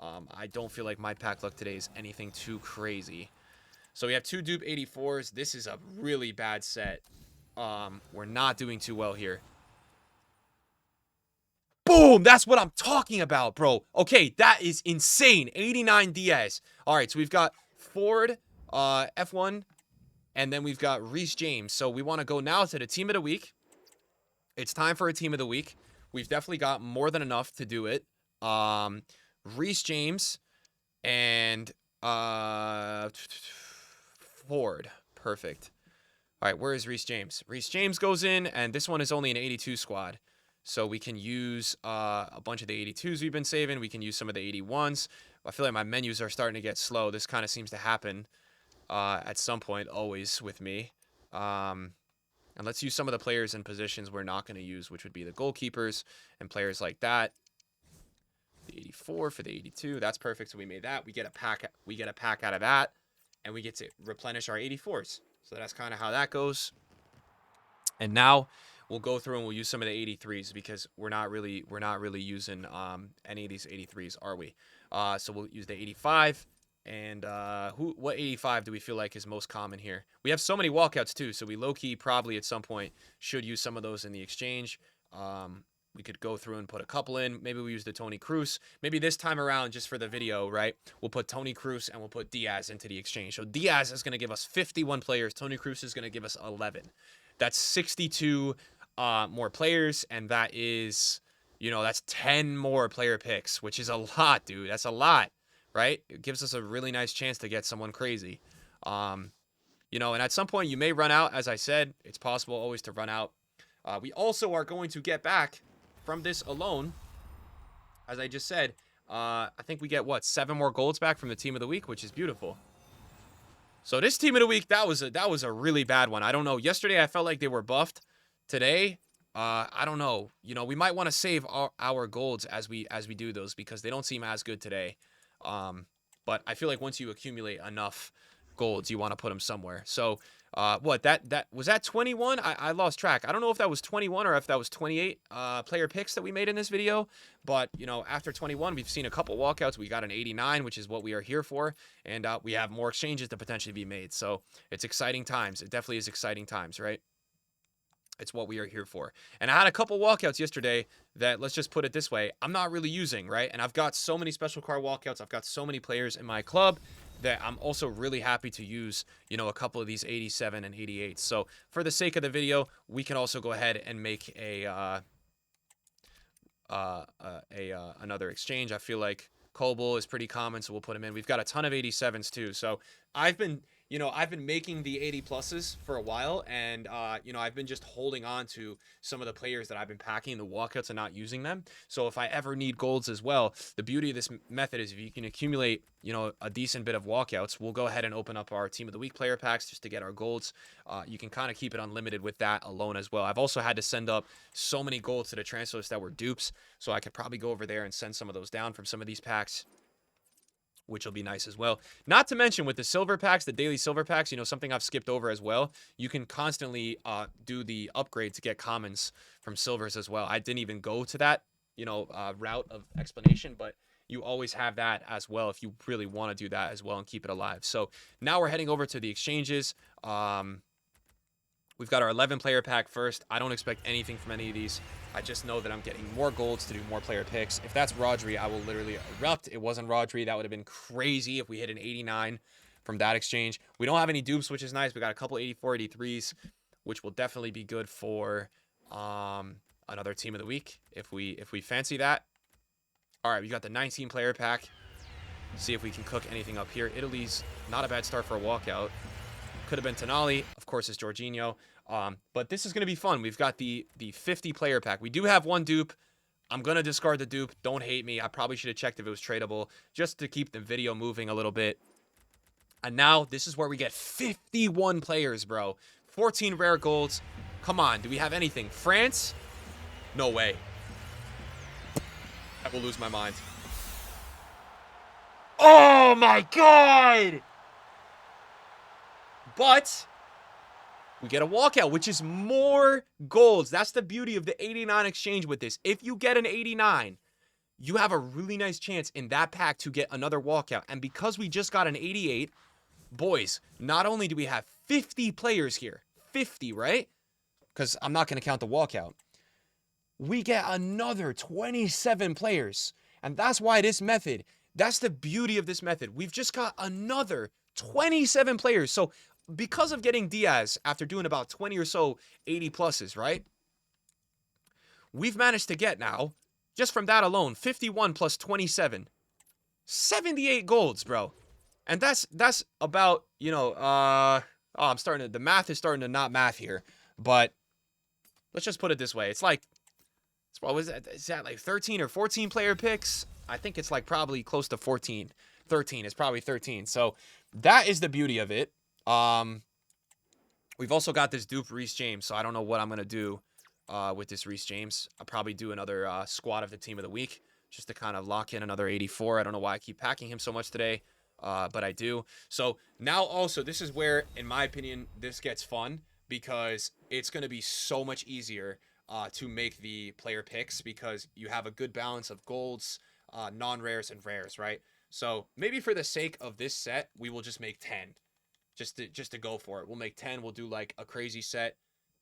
I don't feel like my pack luck today is anything too crazy. So we have 2 dupe 84s. This is a really bad set. We're not doing too well here. Boom! That's what I'm talking about, bro. Okay, that is insane. 89 Diaz. All right, so we've got Ford, F1, and then we've got Reece James. So we want to go now to the team of the week. It's time for a team of the week. We've definitely got more than enough to do it. Reece James and Ford. Perfect. All right, where is Reece James? Reece James goes in, and this one is only an 82 squad. So we can use a bunch of the 82s we've been saving. We can use some of the 81s. I feel like my menus are starting to get slow. This kind of seems to happen at some point, always with me. And let's use some of the players and positions we're not going to use, which would be the goalkeepers and players like that. The 84 for the 82. That's perfect. So we made that. We get a pack out of that, and we get to replenish our 84s. So that's kind of how that goes. And now we'll go through and we'll use some of the 83s because we're not really using any of these 83s, are we? So we'll use the 85. And what 85 do we feel like is most common here? We have so many walkouts too, so we low-key probably at some point should use some of those in the exchange. We could go through and put a couple in. Maybe we use the Tony Cruz. Maybe this time around, just for the video, right, we'll put Tony Cruz and we'll put Diaz into the exchange. So Diaz is going to give us 51 players. Tony Cruz is going to give us 11. That's 62 more players, and that is, that's 10 more player picks, which is a lot, dude. That's a lot, right? It gives us a really nice chance to get someone crazy. And at some point you may run out. As I said, it's possible always to run out. We also are going to get back from this alone, as I just said. I think we get, 7 more golds back from the team of the week, which is beautiful. So this team of the week, that was a really bad one. I don't know. Yesterday I felt like they were buffed. Today, I don't know. We might want to save our golds as we do those because they don't seem as good today. But I feel like once you accumulate enough golds, you want to put them somewhere. So that was that 21? I lost track. I don't know if that was 21 or if that was 28 player picks that we made in this video. But after 21, we've seen a couple walkouts. We got an 89, which is what we are here for, and we have more exchanges to potentially be made. So it's exciting times. It definitely is exciting times, right? It's what we are here for. And I had a couple walkouts yesterday that, let's just put it this way, I'm not really using, right? And I've got so many special card walkouts. I've got so many players in my club that I'm also really happy to use, a couple of these 87 and 88. So for the sake of the video, we can also go ahead and make another exchange. I feel like Coble is pretty common, so we'll put him in. We've got a ton of 87s too. So I've been making the 80 pluses for a while, and I've been just holding on to some of the players that I've been packing the walkouts and not using them. So if I ever need golds as well, the beauty of this method is if you can accumulate a decent bit of walkouts, we'll go ahead and open up our team of the week player packs just to get our golds. You can kind of keep it unlimited with that alone as well. I've also had to send up so many golds to the transfer list that were dupes, so I could probably go over there and send some of those down from some of these packs, which will be nice as well. Not to mention with the silver packs, the daily silver packs, something I've skipped over as well. You can constantly do the upgrade to get commons from silvers as well. I didn't even go to that, route of explanation, but you always have that as well if you really want to do that as well and keep it alive. So now we're heading over to the exchanges. We've got our 11 player pack first. I don't expect anything from any of these. I just know that I'm getting more golds to do more player picks. If that's Rodri, I will literally erupt. It wasn't Rodri. That would have been crazy if we hit an 89 from that exchange. We don't have any dupes, which is nice. We got a couple 84, 83s, which will definitely be good for another team of the week if we fancy that. All right, we got the 19 player pack. See if we can cook anything up here. Italy's not a bad start for a walkout. Could have been Tonali. Of course, it's Jorginho. But this is going to be fun. We've got the 50 player pack. We do have one dupe. I'm going to discard the dupe. Don't hate me. I probably should have checked if it was tradable just to keep the video moving a little bit. And now this is where we get 51 players, bro. 14 rare golds. Come on. Do we have anything? France? No way. I will lose my mind. Oh, my God. But we get a walkout, which is more golds. That's the beauty of the 89 exchange with this. If you get an 89, you have a really nice chance in that pack to get another walkout. And because we just got an 88, boys, not only do we have 50 players here, 50, right? Because I'm not going to count the walkout. We get another 27 players. And that's why this method, that's the beauty of this method. We've just got another 27 players. So because of getting Diaz after doing about 20 or so 80 pluses, right? We've managed to get now, just from that alone, 51 plus 27. 78 golds, bro. And that's about, the math is starting to not math here. But let's just put it this way. It's like, what was that? Is that like 13 or 14 player picks? I think it's like probably close to 14. 13. It's probably 13. So that is the beauty of it. We've also got this dupe Reece James, so I don't know what I'm going to do with this Reece James. I'll probably do another squad of the team of the week just to kind of lock in another 84. I don't know why I keep packing him so much today. but I do. So now also, this is where, in my opinion, this gets fun because it's going to be so much easier to make the player picks because you have a good balance of golds, non-rares, and rares, right? So maybe for the sake of this set, we will just make 10, just to go for it. We'll make 10. We'll do like a crazy set,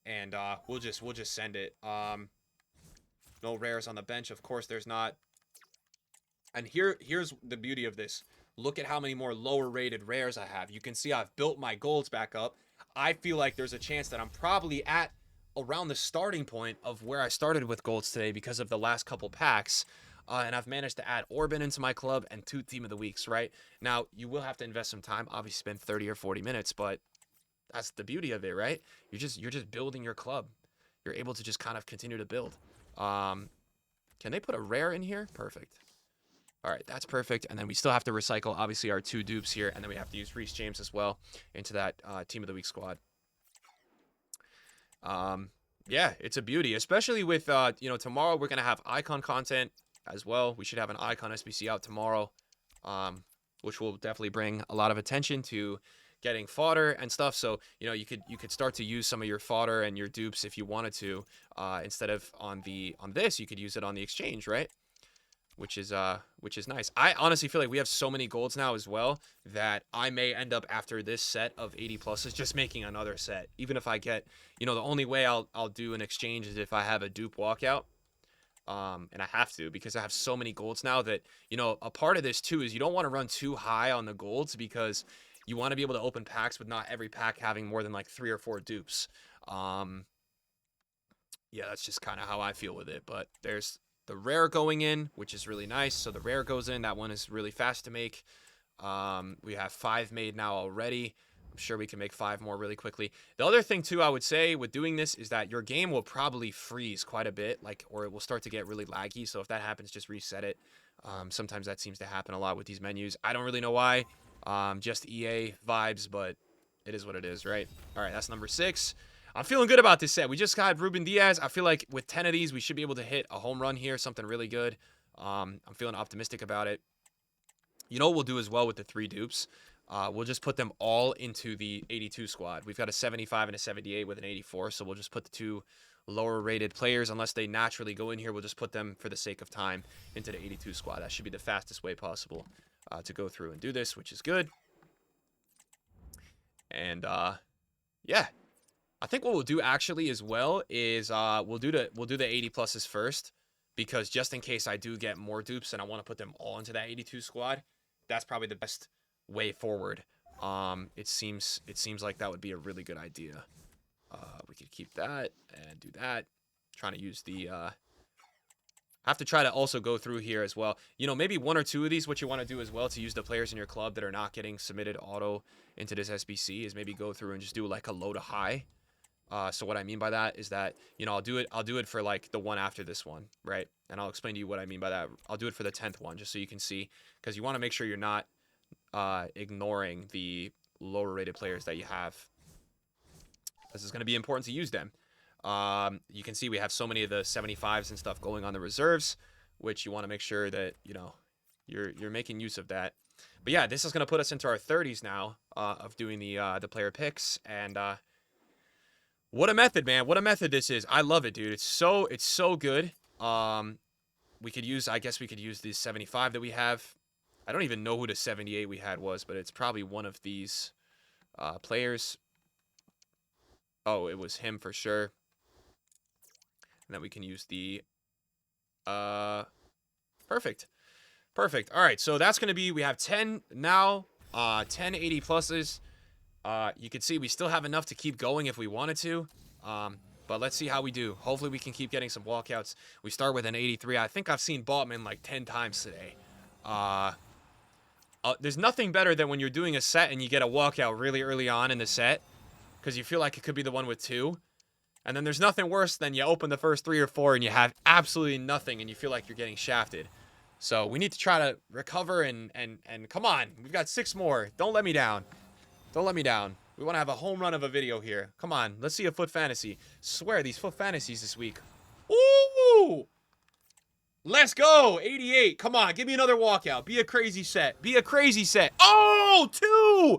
and we'll just send it. No rares on the bench, of course. There's not. And here's the beauty of this. Look at how many more lower rated rares I have. You can see I've built my golds back up. I feel like there's a chance that I'm probably at around the starting point of where I started with golds today because of the last couple packs. And I've managed to add Orban into my club and 2 Team of the Weeks, right? Now, you will have to invest some time. Obviously, spend 30 or 40 minutes, but that's the beauty of it, right? You're just building your club. You're able to just kind of continue to build. Can they put a rare in here? Perfect. All right, that's perfect. And then we still have to recycle, obviously, our 2 dupes here. And then we have to use Reece James as well into that Team of the Week squad. Yeah, it's a beauty, especially with, tomorrow we're going to have icon content as well. We should have an icon SBC out tomorrow, which will definitely bring a lot of attention to getting fodder and stuff. So, you could start to use some of your fodder and your dupes if you wanted to, instead of on this, you could use it on the exchange, right? Which is nice. I honestly feel like we have so many golds now as well that I may end up after this set of 80 pluses just making another set. Even if I get, the only way I'll do an exchange is if I have a dupe walkout. And I have to because I have so many golds now that, a part of this too is you don't want to run too high on the golds because you want to be able to open packs with not every pack having more than like 3 or 4 dupes. Yeah, that's just kind of how I feel with it. But there's the rare going in, which is really nice. So the rare goes in. That one is really fast to make. We have 5 made now already. I'm sure we can make 5 more really quickly. The other thing, too, I would say with doing this is that your game will probably freeze quite a bit, or it will start to get really laggy. So if that happens, just reset it. Sometimes that seems to happen a lot with these menus. I don't really know why. Just EA vibes, but it is what it is, right? All right, that's number 6. I'm feeling good about this set. We just got Ruben Diaz. I feel like with 10 of these, we should be able to hit a home run here, something really good. I'm feeling optimistic about it. You know what we'll do as well with the 3 dupes? We'll just put them all into the 82 squad. We've got a 75 and a 78 with an 84, so we'll just put the 2 lower-rated players. Unless they naturally go in here, we'll just put them, for the sake of time, into the 82 squad. That should be the fastest way possible to go through and do this, which is good. And, yeah. I think what we'll do actually as well is we'll do the 80 pluses first, because just in case I do get more dupes and I want to put them all into that 82 squad, that's probably the best way forward. It seems like that would be a really good idea. We could keep that and do that. Trying to use the have to try to also go through here as well. Maybe 1 or 2 of these, what you want to do as well to use the players in your club that are not getting submitted auto into this SBC is maybe go through and just do like a low to high. So what I mean by that is that, I'll do it for like the one after this one, right? And I'll explain to you what I mean by that. I'll do it for the 10th one just so you can see, because you want to make sure you're not ignoring the lower rated players that you have. This is going to be important to use them. You can see we have so many of the 75s and stuff going on the reserves, which you want to make sure that, you're making use of that. But yeah, this is going to put us into our 30s now of doing the player picks. And what a method, man. What a method this is. I love it, dude. It's so good. We could use, I guess we could use the 75 that we have. I don't even know who the 78 we had was, but it's probably one of these players. Oh, it was him for sure. And then we can use the perfect. All right, so that's going to be, we have 10 now, 10 80 pluses. You can see we still have enough to keep going if we wanted to. But let's see how we do. Hopefully we can keep getting some walkouts. We start with an 83. I think I've seen Botman like 10 times today. There's nothing better than when you're doing a set and you get a walkout really early on in the set, because you feel like it could be the one with 2. And then there's nothing worse than you open the first 3 or 4 and you have absolutely nothing and you feel like you're getting shafted. So we need to try to recover and come on. We've got 6 more. Don't let me down. Don't let me down. We want to have a home run of a video here. Come on. Let's see a foot fantasy. Swear, these foot fantasies this week. Ooh! Let's go. 88. Come on. Give me another walkout. Be a crazy set. Be a crazy set. Oh, 2.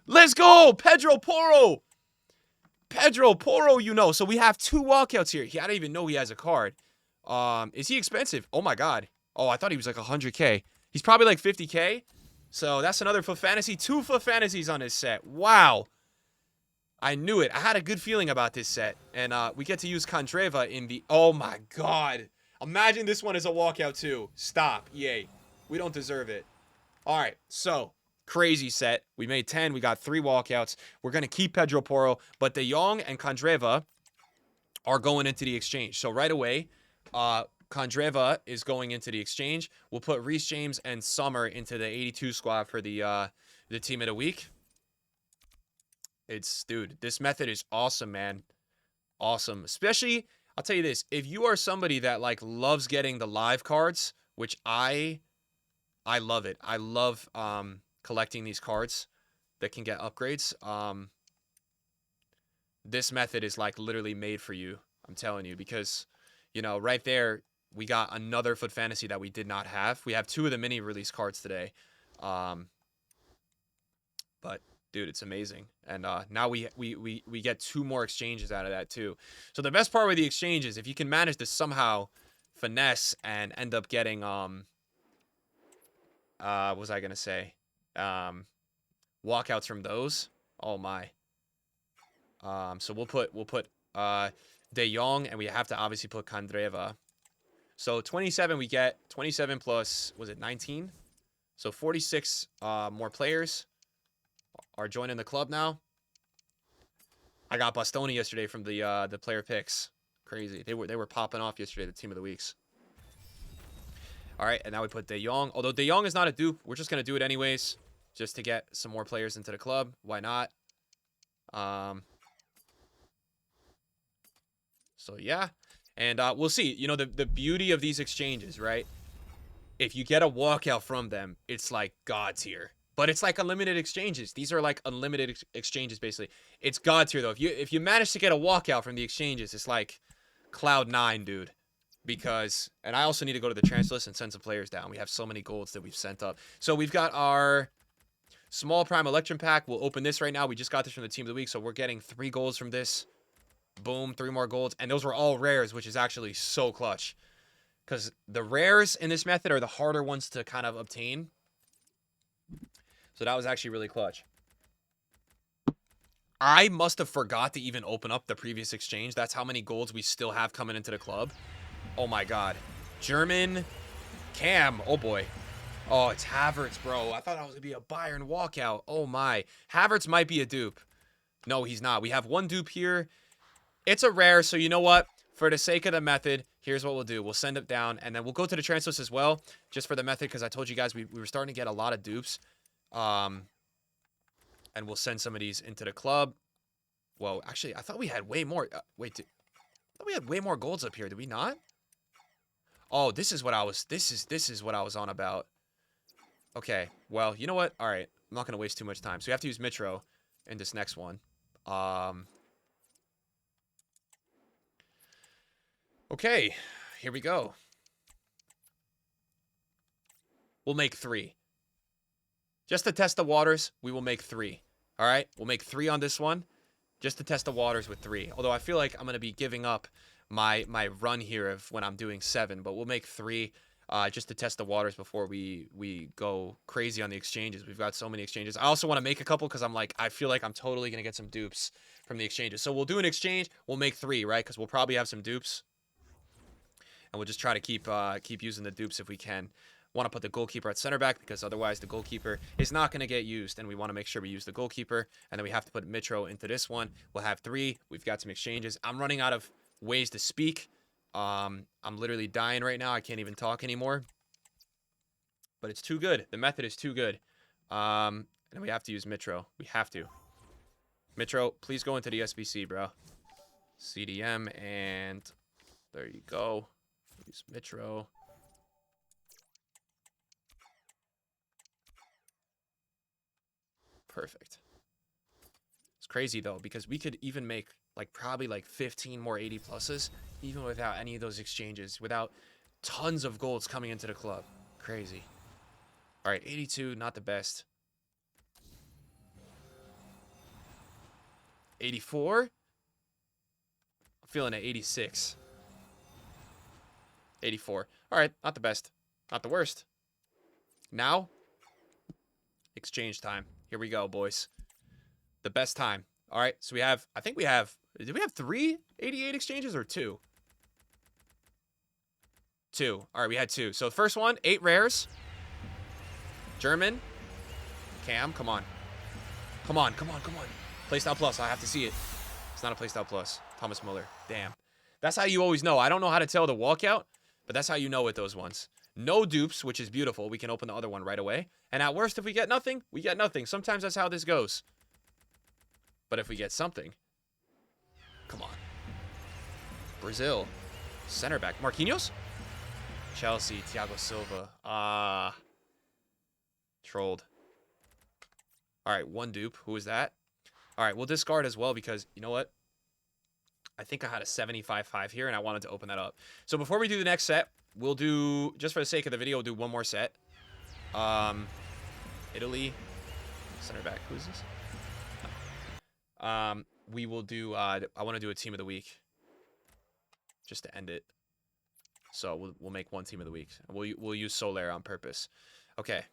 Let's go. Pedro Porro. Pedro Porro, you know. So we have 2 walkouts here. I don't even know he has a card. Is he expensive? Oh, my God. Oh, I thought he was like 100K. He's probably like 50K. So that's another FUT Fantasy. 2 FUT Fantasies on this set. Wow. I knew it. I had a good feeling about this set. And we get to use Kandreva in the... Oh, my God. Imagine this one is a walkout, too. Stop. EA. We don't deserve it. All right. So, crazy set. We made 10. We got 3 walkouts. We're going to keep Pedro Porro. But De Jong and Kandreva are going into the exchange. So, right away, Kandreva is going into the exchange. We'll put Reece James and Summer into the 82 squad for the team of the week. Dude, this method is awesome, man. Awesome. Especially, I'll tell you this. If you are somebody that, like, loves getting the live cards, which I love it. I love collecting these cards that can get upgrades. This method is, like, literally made for you. I'm telling you. Because, you know, right there, we got another FUT Fantasy that we did not have. We have 2 of the mini release cards today. But... dude, it's amazing. And now we get 2 more exchanges out of that too. So the best part with the exchange is if you can manage to somehow finesse and end up getting what was I gonna say? Walkouts from those. Oh my. So we'll put De Jong, and we have to obviously put Kandreva. So 27 we get 27 plus, was it 19? So 46 more players are joining the club now. I got Bastoni yesterday from the player picks. Crazy. They were popping off yesterday, the team of the weeks. All right, and now we put De Jong. Although De Jong is not a dupe, we're just going to do it anyways, just to get some more players into the club. Why not? So, yeah. And we'll see. You know, the beauty of these exchanges, right? If you get a walkout from them, it's like God tier. But it's like unlimited exchanges. These are like unlimited exchanges, basically. It's God tier, though. If you manage to get a walkout from the exchanges, it's like Cloud 9, dude. Because, and I also need to go to the transfer list and send some players down. We have so many golds that we've sent up. So we've got our small prime Electrum pack. We'll open this right now. We just got this from the team of the week, so we're getting 3 golds from this. Boom, 3 more golds. And those were all rares, which is actually so clutch. Because the rares in this method are the harder ones to kind of obtain. So that was actually really clutch. I must have forgot to even open up the previous exchange. That's how many golds we still have coming into the club. Oh my God. German Cam. Oh boy. Oh, it's Havertz, bro. I thought that was going to be a Bayern walkout. Oh my. Havertz might be a dupe. No, he's not. We have 1 dupe here. It's a rare, so you know what? For the sake of the method, here's what we'll do. We'll send it down, and then we'll go to the transfer list as well, just for the method, because I told you guys we were starting to get a lot of dupes. And we'll send some of these into the club. Well, actually, I thought we had way more. I thought we had way more golds up here. Did we not? Oh, this is what I was. This is what I was on about. Okay. Well, you know what? All right. I'm not gonna waste too much time. So we have to use Mitro in this next one. Okay. Here we go. We'll make 3. Just to test the waters, we will make 3. All right? We'll make 3 on this one, just to test the waters with 3. Although I feel like I'm going to be giving up my run here of when I'm doing 7, but we'll make 3 just to test the waters before we go crazy on the exchanges. We've got so many exchanges. I also want to make a couple because I feel like I'm totally going to get some dupes from the exchanges. So we'll do an exchange. We'll make 3, right? Because we'll probably have some dupes. And we'll just try to keep using the dupes if we can. Want to put the goalkeeper at center back because otherwise the goalkeeper is not going to get used, and we want to make sure we use the goalkeeper. And then we have to put Mitro into this one. We'll have 3. We've got some exchanges. I'm running out of ways to speak. I'm literally dying right now. I can't even talk anymore. But it's too good. The method is too good. And we have to use Mitro. We have to. Mitro, please go into the SBC, bro. CDM, and there you go. Use Mitro. Perfect. It's crazy though, because we could even make like probably like 15 more 80 pluses even without any of those exchanges, without Tons of golds coming into the club. Crazy. All right, 82, not the best. 84. I'm feeling at 86. 84. All right, not the best. Not the worst. Now, exchange time. Here we go, boys. The best time. All right, so we have, I think we have, did we have 3 88 exchanges or 2? 2. All right, we had 2. So the first one, 8 rares. German. Cam, come on. Come on, come on, come on. Playstyle Plus, I have to see it. It's not a Playstyle Plus. Thomas Muller. Damn. That's how you always know. I don't know how to tell the walkout, but that's how you know with those ones. No dupes, which is beautiful. We can open the other one right away. And at worst, if we get nothing, we get nothing. Sometimes that's how this goes. But if we get something, come on. Brazil. Center back. Marquinhos? Chelsea. Thiago Silva. Trolled. All right, 1 dupe. Who is that? All right, we'll discard as well because, you know what? I think I had a 75-5 here, and I wanted to open that up. So before we do the next set, we'll do, just for the sake of the video, we'll do one more set. Italy. Center back. Who is this? We will do, I want to do a team of the week. Just to end it. So we'll make 1 team of the week. We'll use Soler on purpose. Okay.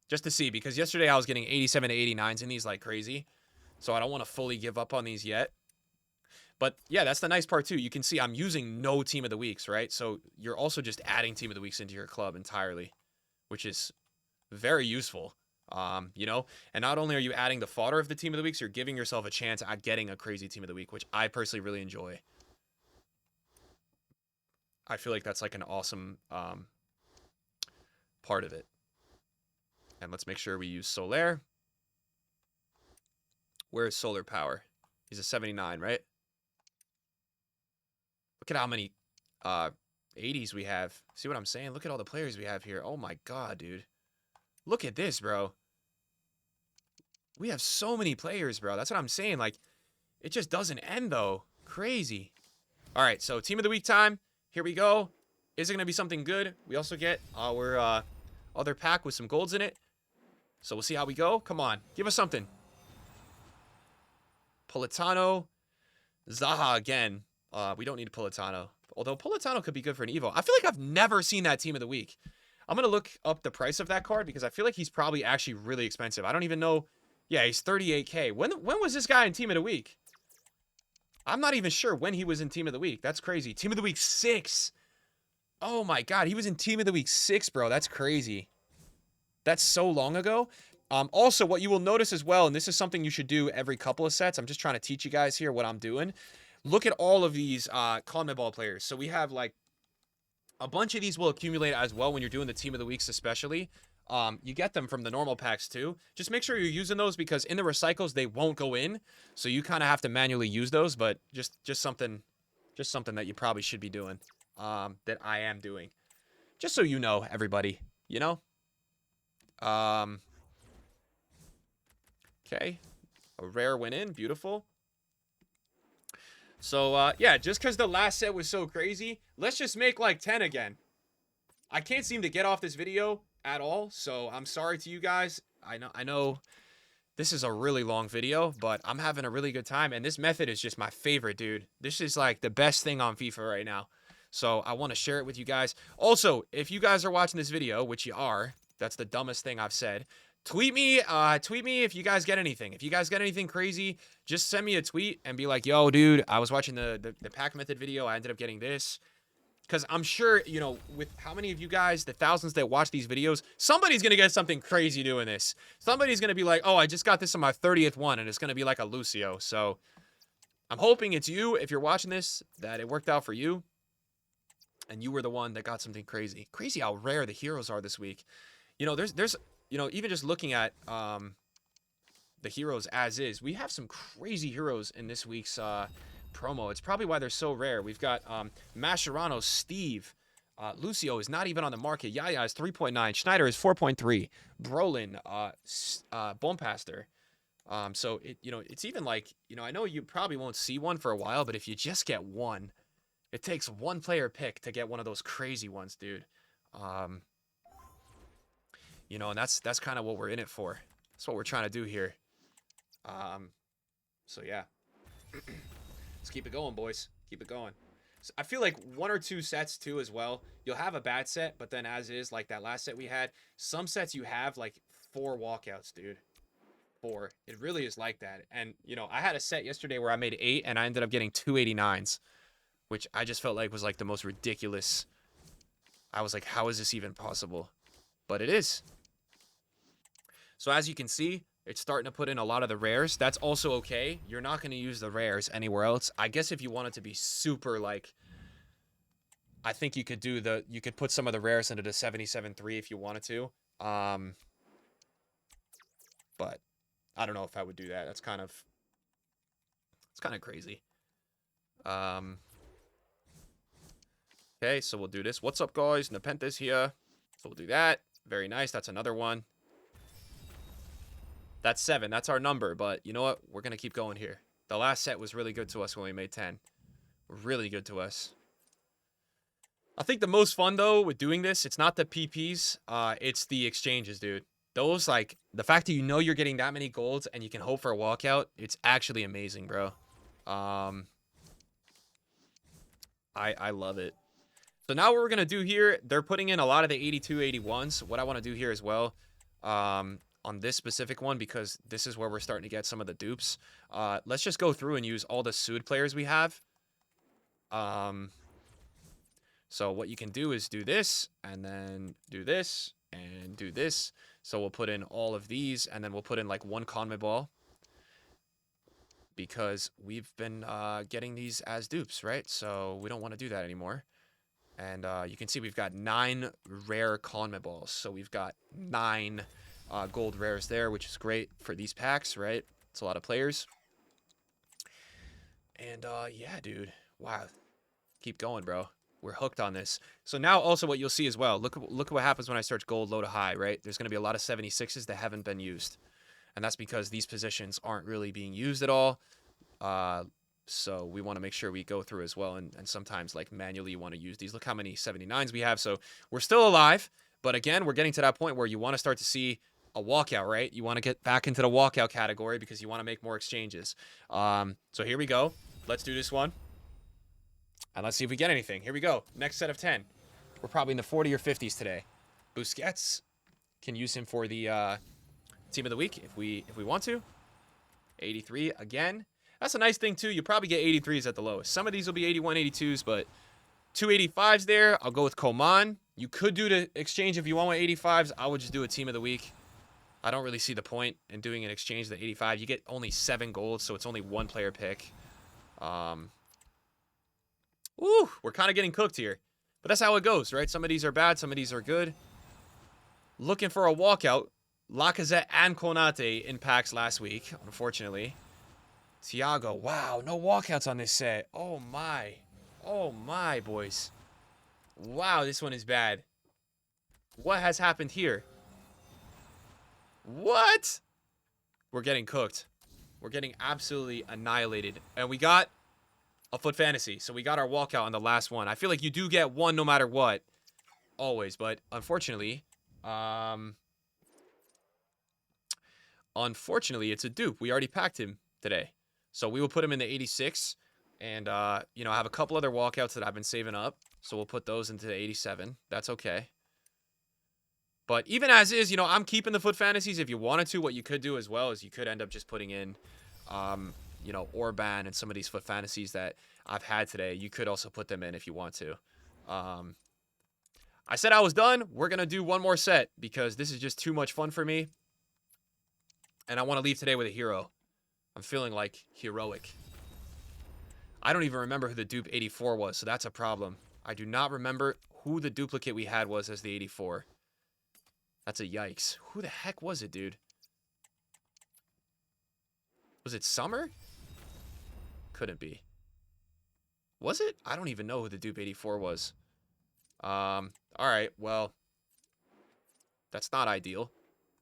Just to see, because yesterday I was getting 87 to 89s in these like crazy. So I don't want to fully give up on these yet. But yeah, that's the nice part too. You can see I'm using no team of the weeks, right? So you're also just adding team of the weeks into your club entirely, which is very useful. You know, and not only are you adding the fodder of the team of the weeks, you're giving yourself a chance at getting a crazy team of the week, which I personally really enjoy. I feel like that's like an awesome part of it. And let's make sure we use Soler. Where is Solar Power? He's a 79, right? Look at how many 80s we have. See what I'm saying? Look at all the players we have here. Oh my god, dude. Look at this, bro. We have so many players, bro. That's what I'm saying. Like, it just doesn't end, though. Crazy. All right, so team of the week time. Here we go. Is it going to be something good? We also get our other pack with some golds in it. So we'll see how we go. Come on. Give us something. Politano. Zaha again. We don't need Politano. Although Politano could be good for an Evo. I feel like I've never seen that team of the week. I'm going to look up the price of that card because I feel like he's probably actually really expensive. I don't even know. Yeah, he's 38K. When was this guy in team of the week? I'm not even sure when he was in team of the week. That's crazy. Team of the week 6. Oh my god, he was in team of the week 6, bro. That's crazy. That's so long ago. Also, what you will notice as well, and this is something you should do every couple of sets. I'm just trying to teach you guys here what I'm doing. Look at all of these CONMEBOL players. So we have like a bunch of these will accumulate as well when you're doing the team of the weeks, especially. You get them from the normal packs too. Just make sure you're using those because in the recycles they won't go in, so you kind of have to manually use those. But just something that you probably should be doing. That I am doing, just so you know, everybody. You know. Okay, a rare went in, beautiful. So yeah, just because the last set was so crazy, let's just make like 10 again. I can't seem to get off this video at all, so I'm sorry to you guys. I know this is a really long video, but I'm having a really good time, and this method is just my favorite, dude. This is like the best thing on FIFA right now. So I want to share it with you guys. Also, if you guys are watching this video, which you are, that's the dumbest thing I've said. Tweet me if you guys get anything. If you guys get anything crazy, just send me a tweet and be like, yo, dude, I was watching the pack method video. I ended up getting this. Because I'm sure, you know, with how many of you guys, the thousands that watch these videos, somebody's going to get something crazy doing this. Somebody's going to be like, oh, I just got this on my 30th one, and it's going to be like a Lucio. So I'm hoping it's you, if you're watching this, that it worked out for you. And you were the one that got something crazy. Crazy how rare the heroes are this week. You know, there's you know, even just looking at the heroes as is, we have some crazy heroes in this week's promo. It's probably why they're so rare. We've got Mascherano, Steve, Lucio is not even on the market. Yaya is 3.9. Schneider is 4.3. Brolin, Bompaster. So it, you know, it's even like, you know, I know you probably won't see one for a while, but if you just get one, It takes one player pick to get one of those crazy ones, dude. You know, and that's kind of what we're in it for. That's what we're trying to do here. So yeah. Let's keep it going, boys. Keep it going. So I feel like 1 or 2 sets too as well. You'll have a bad set, but then as is, like that last set we had, some sets you have like 4 walkouts, dude. 4. It really is like that. And, you know, I had a set yesterday where I made 8 and I ended up getting 2 89s, which I just felt like was like the most ridiculous. I was like, how is this even possible? But it is. So as you can see, it's starting to put in a lot of the rares. That's also okay. You're not going to use the rares anywhere else. I guess if you wanted to be super like, I think you could do you could put some of the rares into the 77-3 if you wanted to. But I don't know if I would do that. It's kind of crazy. Okay, so we'll do this. What's up, guys? Nepenthes here. So we'll do that. Very nice. That's another one. That's 7. That's our number. But you know what? We're going to keep going here. The last set was really good to us when we made 10. Really good to us. I think the most fun, though, with doing this, it's not the PPs. It's the exchanges, dude. Those, like, the fact that you know you're getting that many golds and you can hope for a walkout, it's actually amazing, bro. I love it. So now what we're going to do here, they're putting in a lot of the 82, 81s. What I want to do here as well, on this specific one, because this is where we're starting to get some of the dupes. Let's just go through and use all the Sood players we have. So what you can do is do this, and then do this, and do this. So we'll put in all of these, and then we'll put in like 1 CONMEBOL. Because we've been getting these as dupes, right? So we don't want to do that anymore. And you can see we've got 9 rare CONMEBOLs. So we've got 9 gold rares there, which is great for these packs, right? It's a lot of players. And yeah, dude. Wow. Keep going, bro. We're hooked on this. So now also what you'll see as well, look at what happens when I search gold low to high, right? There's going to be a lot of 76s that haven't been used. And that's because these positions aren't really being used at all. So we want to make sure we go through as well. And sometimes, like, manually you want to use these. Look how many 79s we have. So we're still alive. But again, we're getting to that point where you want to start to see a walkout, right? You want to get back into the walkout category because you want to make more exchanges. So here we go. Let's do this one. And let's see if we get anything. Here we go. Next set of 10. We're probably in the 40 or 50s today. Busquets. Can use him for the team of the week if we want to. 83 again. That's a nice thing too. You probably get 83s at the lowest. Some of these will be 81, 82s, but 2 85s there. I'll go with Coman. You could do the exchange if you want with 85s. I would just do a team of the week. I don't really see the point in doing an exchange of the 85. You get only 7 gold, so it's only 1 player pick. Ooh, we're kind of getting cooked here. But that's how it goes, right? Some of these are bad, some of these are good. Looking for a walkout. Lacazette and Konate in packs last week, unfortunately. Thiago, wow, no walkouts on this set. Oh my, boys. Wow, this one is bad. What has happened here? What? We're getting cooked. We're getting absolutely annihilated. And we got a foot fantasy. So we got our walkout on the last one. I feel like you do get one no matter what. Always. But unfortunately, it's a dupe. We already packed him today. So we will put him in the 86. And, you know, I have a couple other walkouts that I've been saving up. So we'll put those into the 87. That's okay. But even as is, you know, I'm keeping the foot fantasies. If you wanted to, what you could do as well is you could end up just putting in, you know, Orban and some of these foot fantasies that I've had today. You could also put them in if you want to. I said I was done. We're going to do one more set because this is just too much fun for me. And I want to leave today with a hero. I'm feeling like heroic. I don't even remember who the dupe 84 was, so that's a problem. I do not remember who the duplicate we had was as the 84. That's a yikes. Who the heck was it, dude? Was it Summer? Couldn't be. Was it? I don't even know who the dupe 84 was. Alright, well. That's not ideal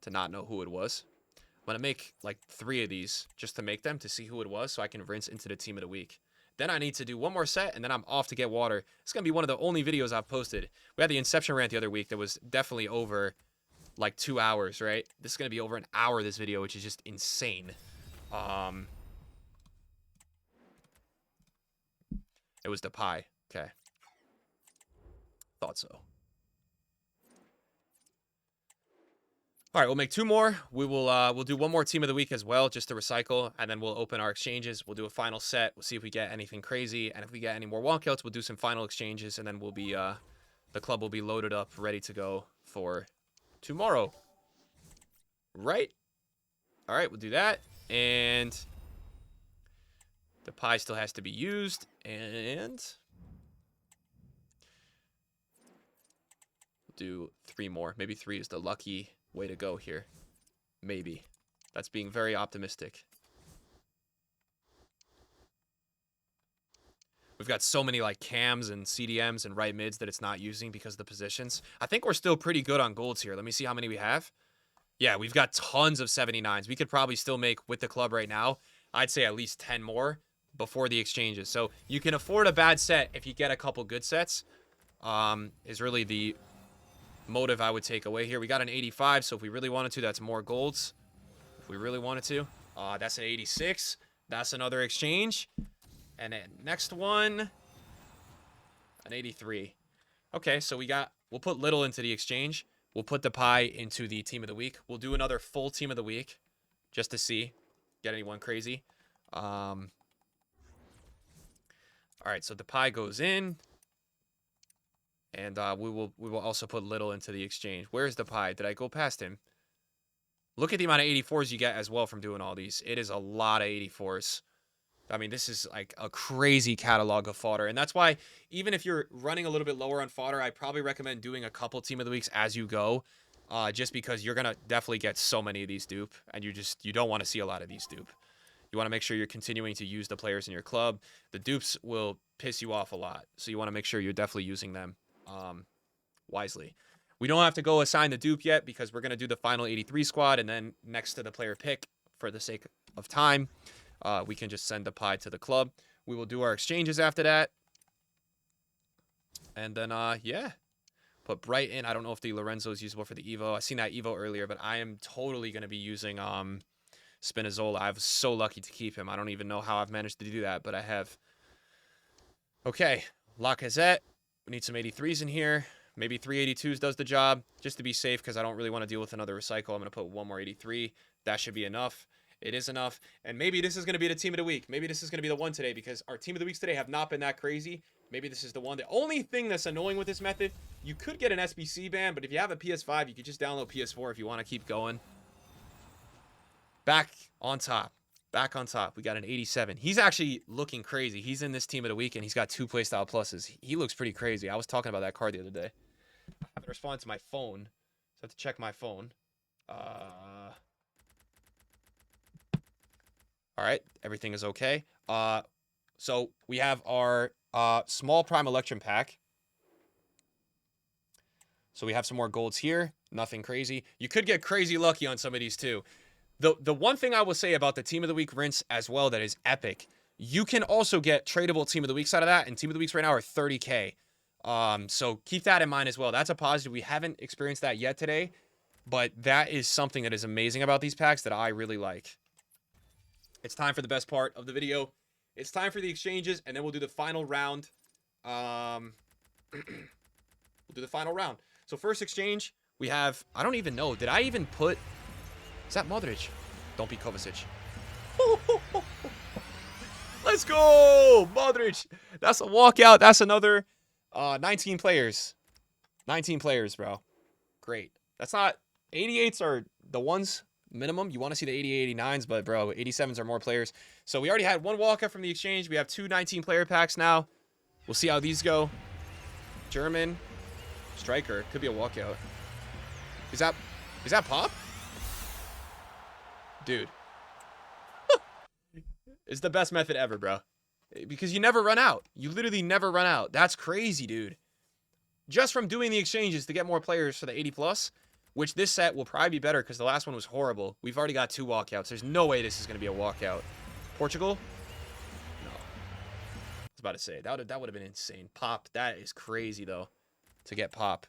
to not know who it was. I'm going to make like 3 of these just to make them to see who it was so I can rinse into the team of the week. Then I need to do one more set, and then I'm off to get water. It's going to be one of the only videos I've posted. We had the Inception rant the other week that was definitely over like 2 hours, right? This is going to be over an hour, this video, which is just insane. It was the pie. Okay. Thought so. All right, we'll make 2 more. We'll do one more team of the week as well, just to recycle, and then we'll open our exchanges. We'll do a final set. We'll see if we get anything crazy, and if we get any more walkouts, we'll do some final exchanges, and then we'll be the club will be loaded up, ready to go for tomorrow. Right? All right, we'll do that, and the pie still has to be used, and we'll do 3 more. Maybe 3 is the lucky way to go here. Maybe. That's being very optimistic. We've got so many like cams and CDMs and right mids that it's not using because of the positions. I think we're still pretty good on golds here. Let me see how many we have. Yeah, we've got tons of 79s. We could probably still make, with the club right now, I'd say at least 10 more before the exchanges. So you can afford a bad set if you get a couple good sets, is really the motive I would take away here. We got an 85, so if we really wanted to, that's more golds. If we really wanted to. That's an 86. That's another exchange. And then next one, an 83. Okay, so we'll put little into the exchange. We'll put the pie into the team of the week. We'll do another full team of the week just to see. Get anyone crazy. All right, so the pie goes in. And we will also put little into the exchange. Where's the pie? Did I go past him? Look at the amount of 84s you get as well from doing all these. It is a lot of 84s. I mean, this is like a crazy catalog of fodder. And that's why, even if you're running a little bit lower on fodder, I probably recommend doing a couple team of the weeks as you go. Just because you're going to definitely get so many of these dupe. And you don't want to see a lot of these dupe. You want to make sure you're continuing to use the players in your club. The dupes will piss you off a lot. So you want to make sure you're definitely using them wisely. We don't have to go assign the dupe yet because we're going to do the final 83 squad, and then next to the player pick, for the sake of time, we can just send the pie to the club. We will do our exchanges after that. And then, yeah, put Bright in. I don't know if the Lorenzo is usable for the Evo. I seen that Evo earlier, but I am totally going to be using Spinazzola. I was so lucky to keep him. I don't even know how I've managed to do that, but I have. Okay, Lacazette. We need some 83s in here. Maybe 382s does the job, just to be safe, because I don't really want to deal with another recycle. I'm going to put one more 83. That should be enough. It is enough. And maybe this is going to be the team of the week. Maybe this is going to be the one today, because our team of the weeks today have not been that crazy. Maybe this is the one. The only thing that's annoying with this method, you could get an SBC ban, but if you have a PS5, you could just download PS4 if you want to keep going. Back on top. Back on top. We got an 87. He's actually looking crazy. He's in this team of the week, and he's got 2 playstyle pluses. He looks pretty crazy. I was talking about that card the other day. I haven't responded to my phone, so I have to check my phone. All right. Everything is okay. So we have our small prime electrum pack. So we have some more golds here. Nothing crazy. You could get crazy lucky on some of these too. The one thing I will say about the team of the week rinse as well that is epic, you can also get tradable team of the weeks out of that, and team of the weeks right now are 30K. So keep that in mind as well. That's a positive. We haven't experienced that yet today, but that is something that is amazing about these packs that I really like. It's time for the best part of the video. It's time for the exchanges, and then we'll do the final round. We'll do the final round. So first exchange, we have, I don't even know. Did I even put... Is that Modric? Don't be Kovacic. Let's go! Modric! That's a walkout. That's another 19 players. 19 players, bro. Great. That's not... 88s are the ones minimum. You want to see the 88, 89s, but, bro, 87s are more players. So we already had one walkout from the exchange. We have 2 19-player packs now. We'll see how these go. German. Striker. Could be a walkout. Is that Pop? Dude. It's the best method ever, bro. Because you never run out. You literally never run out. That's crazy, dude. Just from doing the exchanges to get more players for the 80+, which this set will probably be better because the last one was horrible. We've already got 2 walkouts. There's no way this is going to be a walkout. Portugal? No. was about to say that would have been insane. Pop, that is crazy though, to get pop.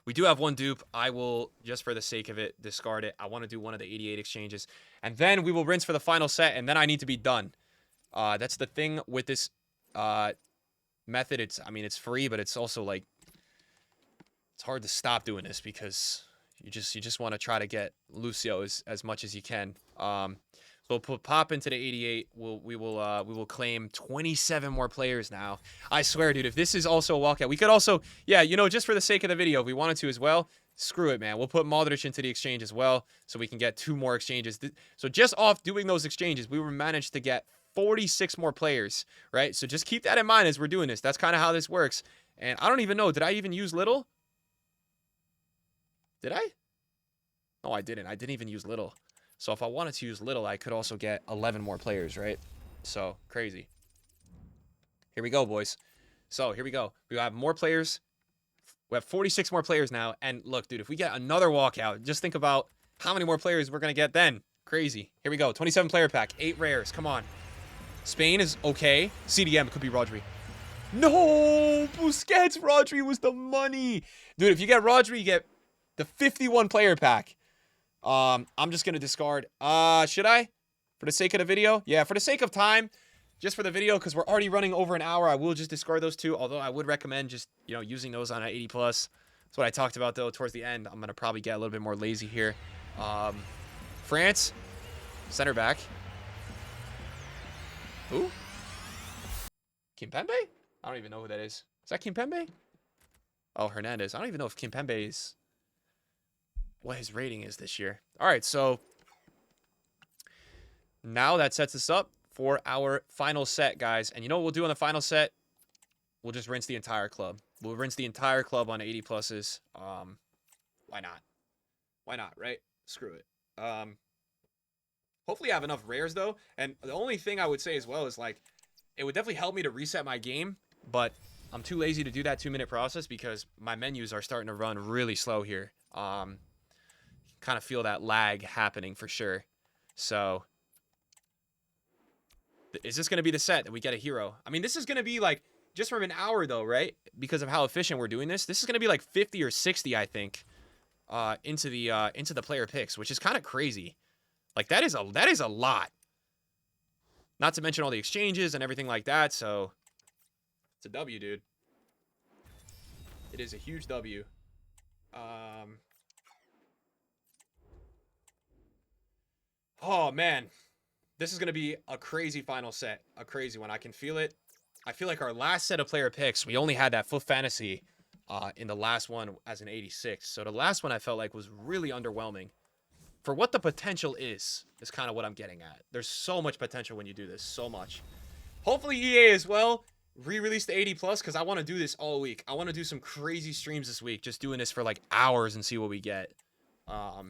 We do have one dupe. I will, just for the sake of it, discard it. I want to do one of the 88 exchanges, and then we will rinse for the final set, and then I need to be done. That's the thing with this method. It's free, but it's also like it's hard to stop doing this because you just want to try to get Lucio as much as you can. So we'll put pop into the 88. We will claim 27 more players now. I swear, dude, if this is also a walkout, we could also, yeah, just for the sake of the video, if we wanted to as well, screw it, man. We'll put Modric into the exchange as well, so we can get 2 more exchanges. So just off doing those exchanges, we managed to get 46 more players, right? So just keep that in mind as we're doing this. That's kind of how this works. And I don't even know, did I even use little? Did I? No, I didn't. I didn't even use little. So if I wanted to use little, I could also get 11 more players, right? So, crazy. Here we go, boys. So, here we go. We have more players. We have 46 more players now. And look, dude, if we get another walkout, just think about how many more players we're going to get then. Crazy. Here we go. 27 player pack. 8 rares. Come on. Spain is okay. CDM could be Rodri. No! Busquets. Rodri was the money. Dude, if you get Rodri, you get the 51 player pack. I'm just going to discard. Should I? For the sake of the video? Yeah, for the sake of time. Just for the video, because we're already running over an hour, I will just discard those 2. Although I would recommend just, using those on an 80+. That's what I talked about, though, towards the end. I'm going to probably get a little bit more lazy here. France. Center back. Who? Kimpembe? I don't even know who that is. Is that Kimpembe? Oh, Hernandez. I don't even know if Kimpembe is... what his rating is this year. All right, so now that sets us up for our final set, guys. And you know what we'll do on the final set? We'll just rinse the entire club. We'll rinse the entire club on 80 pluses. Why not? Why not, right? Screw it. Hopefully I have enough rares, though. And the only thing I would say as well is, like, it would definitely help me to reset my game, but I'm too lazy to do that 2-minute process because my menus are starting to run really slow here. Kind of feel that lag happening for sure. So, is this going to be the set that we get a hero? I mean, this is going to be like, just from an hour though, right? Because of how efficient we're doing this. This is going to be like 50 or 60, I think, into the player picks, which is kind of crazy. Like, that is a lot. Not to mention all the exchanges and everything like that, so it's a W, dude. It is a huge W. Oh, man. This is going to be a crazy final set. A crazy one. I can feel it. I feel like our last set of player picks, we only had that FUT Fantasy in the last one as an 86. So the last one I felt like was really underwhelming. For what the potential is kind of what I'm getting at. There's so much potential when you do this. So much. Hopefully EA as well re-release the 80 plus because I want to do this all week. I want to do some crazy streams this week. Just doing this for like hours and see what we get. I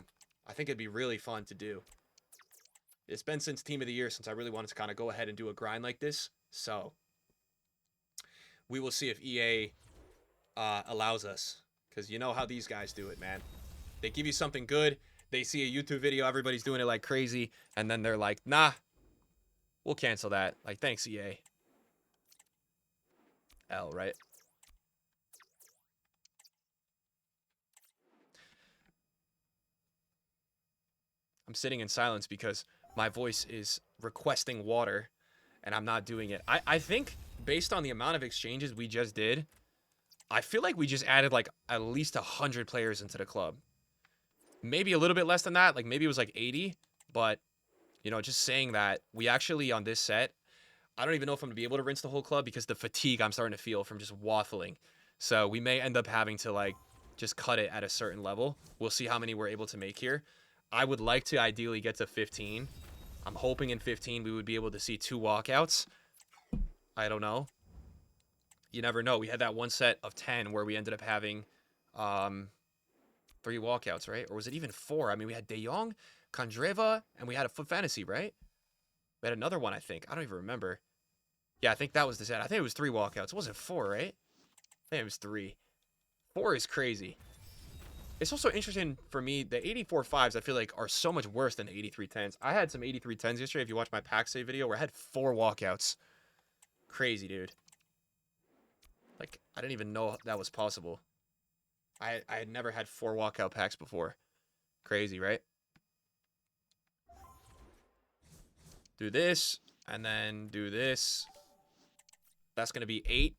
think it'd be really fun to do. It's been since Team of the Year since I really wanted to kind of go ahead and do a grind like this. So we will see if EA allows us. Because you know how these guys do it, man. They give you something good. They see a YouTube video, everybody's doing it like crazy, and then they're like, nah, we'll cancel that. Like, thanks, EA. L, right? I'm sitting in silence because my voice is requesting water, and I'm not doing it. I think, based on the amount of exchanges we just did, I feel like we just added, like, at least 100 players into the club. Maybe a little bit less than that. Like, maybe it was like 80. But, just saying that, we actually, on this set, I don't even know if I'm going to be able to rinse the whole club because the fatigue I'm starting to feel from just waffling. So, we may end up having to, like, just cut it at a certain level. We'll see how many we're able to make here. I would like to ideally get to 15. I'm hoping in 15 we would be able to see 2 walkouts. I don't know. You never know. We had that one set of 10 where we ended up having... 3 walkouts, right? Or was it even 4? I mean, we had De Jong, Kandreva, and we had a FUT Fantasy, right? We had another one, I think. I don't even remember. Yeah, I think that was the set. I think it was 3 walkouts. It wasn't 4, right? I think it was 3. 4 is crazy. It's also interesting for me, the 84 5s I feel like are so much worse than the 83 10s. I had some 83 10s yesterday, if you watch my pack save video, where I had 4 walkouts. Crazy, dude. Like, I didn't even know that was possible. I had never had 4 walkout packs before. Crazy, right? Do this, and then do this. That's going to be 8.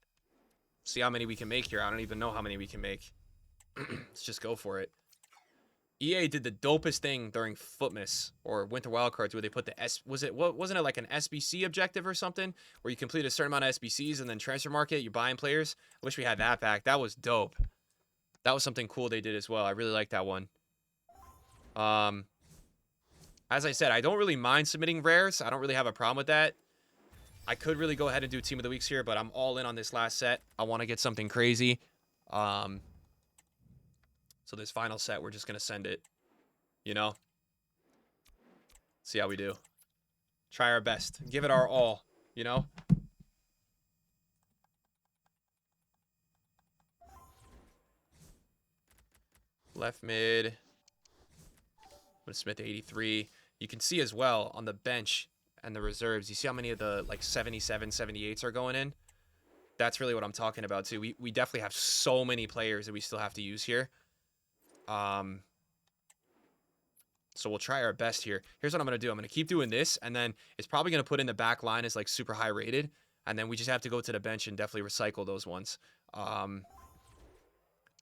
See how many we can make here. I don't even know how many we can make. Let's just go for it. EA did the dopest thing during Footmas or Winter Wildcards where they put the wasn't it like an SBC objective or something where you complete a certain amount of SBCs and then transfer market, you're buying players. I wish we had that back. That was dope. That was something cool they did as well. I really like that one. As I said, I don't really mind submitting rares. I don't really have a problem with that. I could really go ahead and do Team of the Weeks here, but I'm all in on this last set. I want to get something crazy. So this final set, we're just going to send it, you know? See how we do. Try our best. Give it our all, you know? Left mid. I'm going to submit to 83. You can see as well on the bench and the reserves, you see how many of the like 77, 78s are going in? That's really what I'm talking about too. We definitely have so many players that we still have to use here. So we'll try our best here. Here's what I'm going to do. I'm going to keep doing this, and then it's probably going to put in the back line as like super high rated, and then we just have to go to the bench and definitely recycle those ones.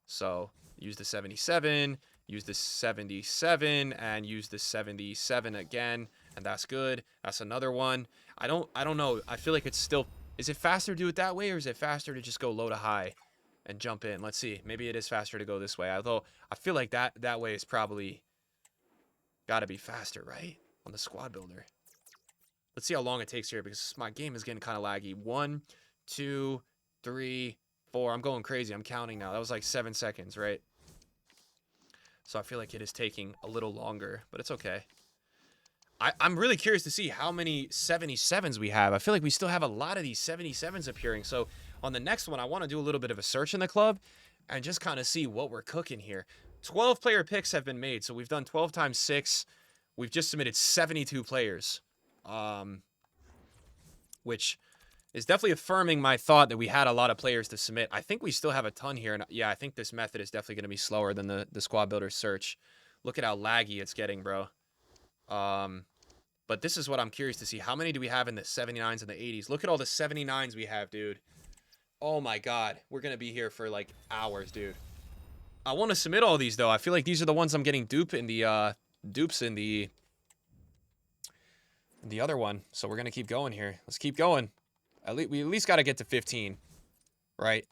So use the 77, use the 77, and use the 77 again, and that's good. That's another one. I don't know. I feel like it's still... Is it faster to do it that way, or is it faster to just go low to high and jump in? Let's see. Maybe it is faster to go this way, although I feel like that way is probably got to be faster, right? On the squad builder. Let's see how long it takes here, because my game is getting kind of laggy. 1, 2, 3, 4. I'm going crazy. I'm counting now. That was like 7 seconds, right? So I feel like it is taking a little longer, but it's okay. I'm really curious to see how many 77s we have. I feel like we still have a lot of these 77s appearing. So on the next one, I want to do a little bit of a search in the club and just kind of see what we're cooking here. 12 player picks have been made. So we've done 12 times 6. We've just submitted 72 players, which is definitely affirming my thought that we had a lot of players to submit. I think we still have a ton here. And yeah, I think this method is definitely going to be slower than the squad builder search. Look at how laggy it's getting, bro. But this is what I'm curious to see. How many do we have in the 79s and the 80s? Look at all the 79s we have, dude. Oh my god. We're going to be here for like hours, dude. I want to submit all these though. I feel like these are the ones I'm getting dupes in the other one. So we're going to keep going here. Let's keep going. We at least got to get to 15, right?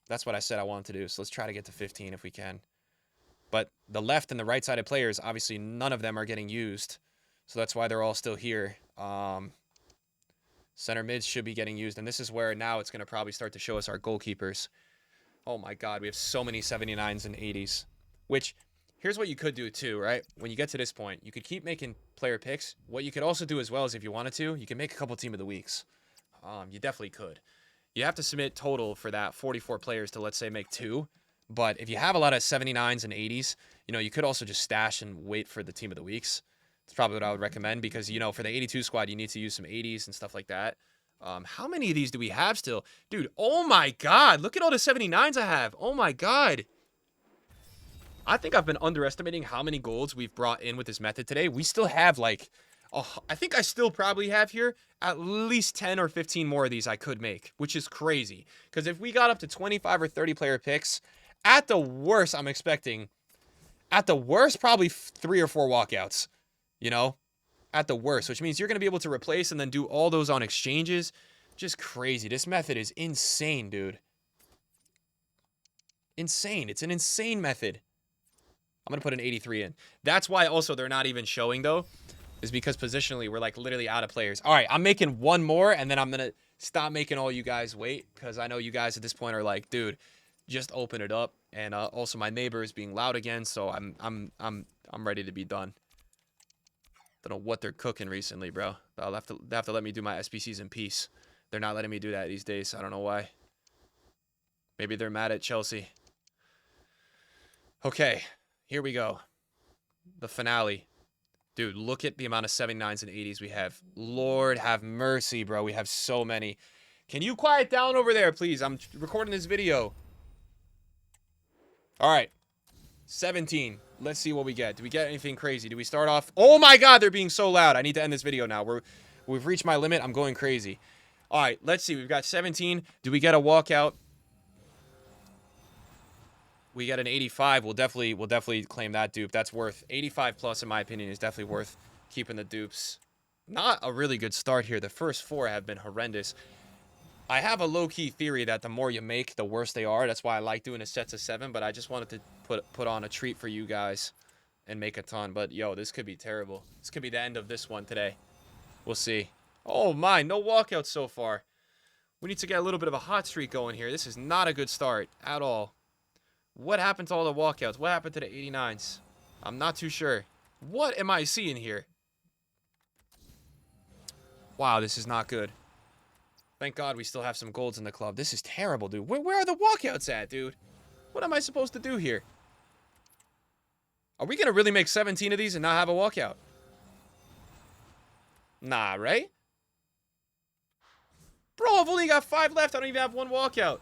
That's what I said I wanted to do. So let's try to get to 15 if we can. But the left and the right-sided players, obviously none of them are getting used. So that's why they're all still here. Center mids should be getting used. And this is where now it's going to probably start to show us our goalkeepers. Oh my god, we have so many 79s and 80s. Which, here's what you could do too, right? When you get to this point, you could keep making player picks. What you could also do as well is if you wanted to, you can make a couple Team of the Weeks. You definitely could. You have to submit total for that 44 players to, let's say, make 2. But if you have a lot of 79s and 80s, you know, you could also just stash and wait for the Team of the Weeks. That's probably what I would recommend because, you know, for the 82 squad, you need to use some 80s and stuff like that. How many of these do we have still? Dude, oh my god. Look at all the 79s I have. Oh my god. I think I've been underestimating how many golds we've brought in with this method today. We still have like... Oh, I think I still probably have here at least 10 or 15 more of these I could make, which is crazy. Because if we got up to 25 or 30 player picks, at the worst, I'm expecting, at the worst, probably 3 or 4 walkouts, you know, at the worst, which means you're going to be able to replace and then do all those on exchanges. Just crazy. This method is insane, dude. Insane. It's an insane method. I'm going to put an 83 in. That's why also they're not even showing, though, is because positionally we're like literally out of players. All right, I'm making one more, and then I'm going to stop making all you guys wait because I know you guys at this point are like, dude, just open it up. And also my neighbor is being loud again, so I'm ready to be done. Don't know what they're cooking recently, bro. They have to let me do my SBCs in peace. They're not letting me do that these days. I don't know why. Maybe they're mad at Chelsea. Okay, here we go. The finale. Dude, look at the amount of 79s and 80s we have. Lord have mercy, bro. We have so many. Can you quiet down over there, please? I'm recording this video. All right. 17. Let's see what we get. Do we get anything crazy? Do we start off? Oh my God, they're being so loud. I need to end this video now. We've reached my limit. I'm going crazy. All right, let's see. We've got 17. Do we get a walkout? We get an 85. We'll definitely claim that dupe. That's worth 85 plus, in my opinion, is definitely worth keeping the dupes. Not a really good start here. The first 4 have been horrendous. I have a low-key theory that the more you make, the worse they are. That's why I like doing a sets of 7, but I just wanted to put on a treat for you guys and make a ton. But, yo, this could be terrible. This could be the end of this one today. We'll see. Oh, my. No walkouts so far. We need to get a little bit of a hot streak going here. This is not a good start at all. What happened to all the walkouts? What happened to the 89s? I'm not too sure. What am I seeing here? Wow, this is not good. Thank God we still have some golds in the club. This is terrible, dude. Where are the walkouts at, dude? What am I supposed to do here? Are we going to really make 17 of these and not have a walkout? Nah, right? Bro, I've only got 5 left. I don't even have 1 walkout.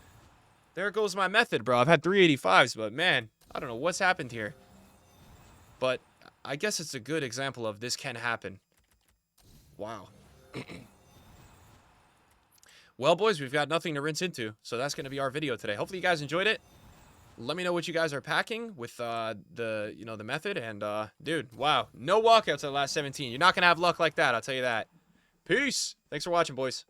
There goes my method, bro. I've had 385s, but man, I don't know what's happened here. But I guess it's a good example of this can happen. Wow. Well, boys, we've got nothing to rinse into, so that's going to be our video today. Hopefully you guys enjoyed it. Let me know what you guys are packing with the method. And, dude, wow. No walkouts in the last 17. You're not going to have luck like that, I'll tell you that. Peace. Thanks for watching, boys.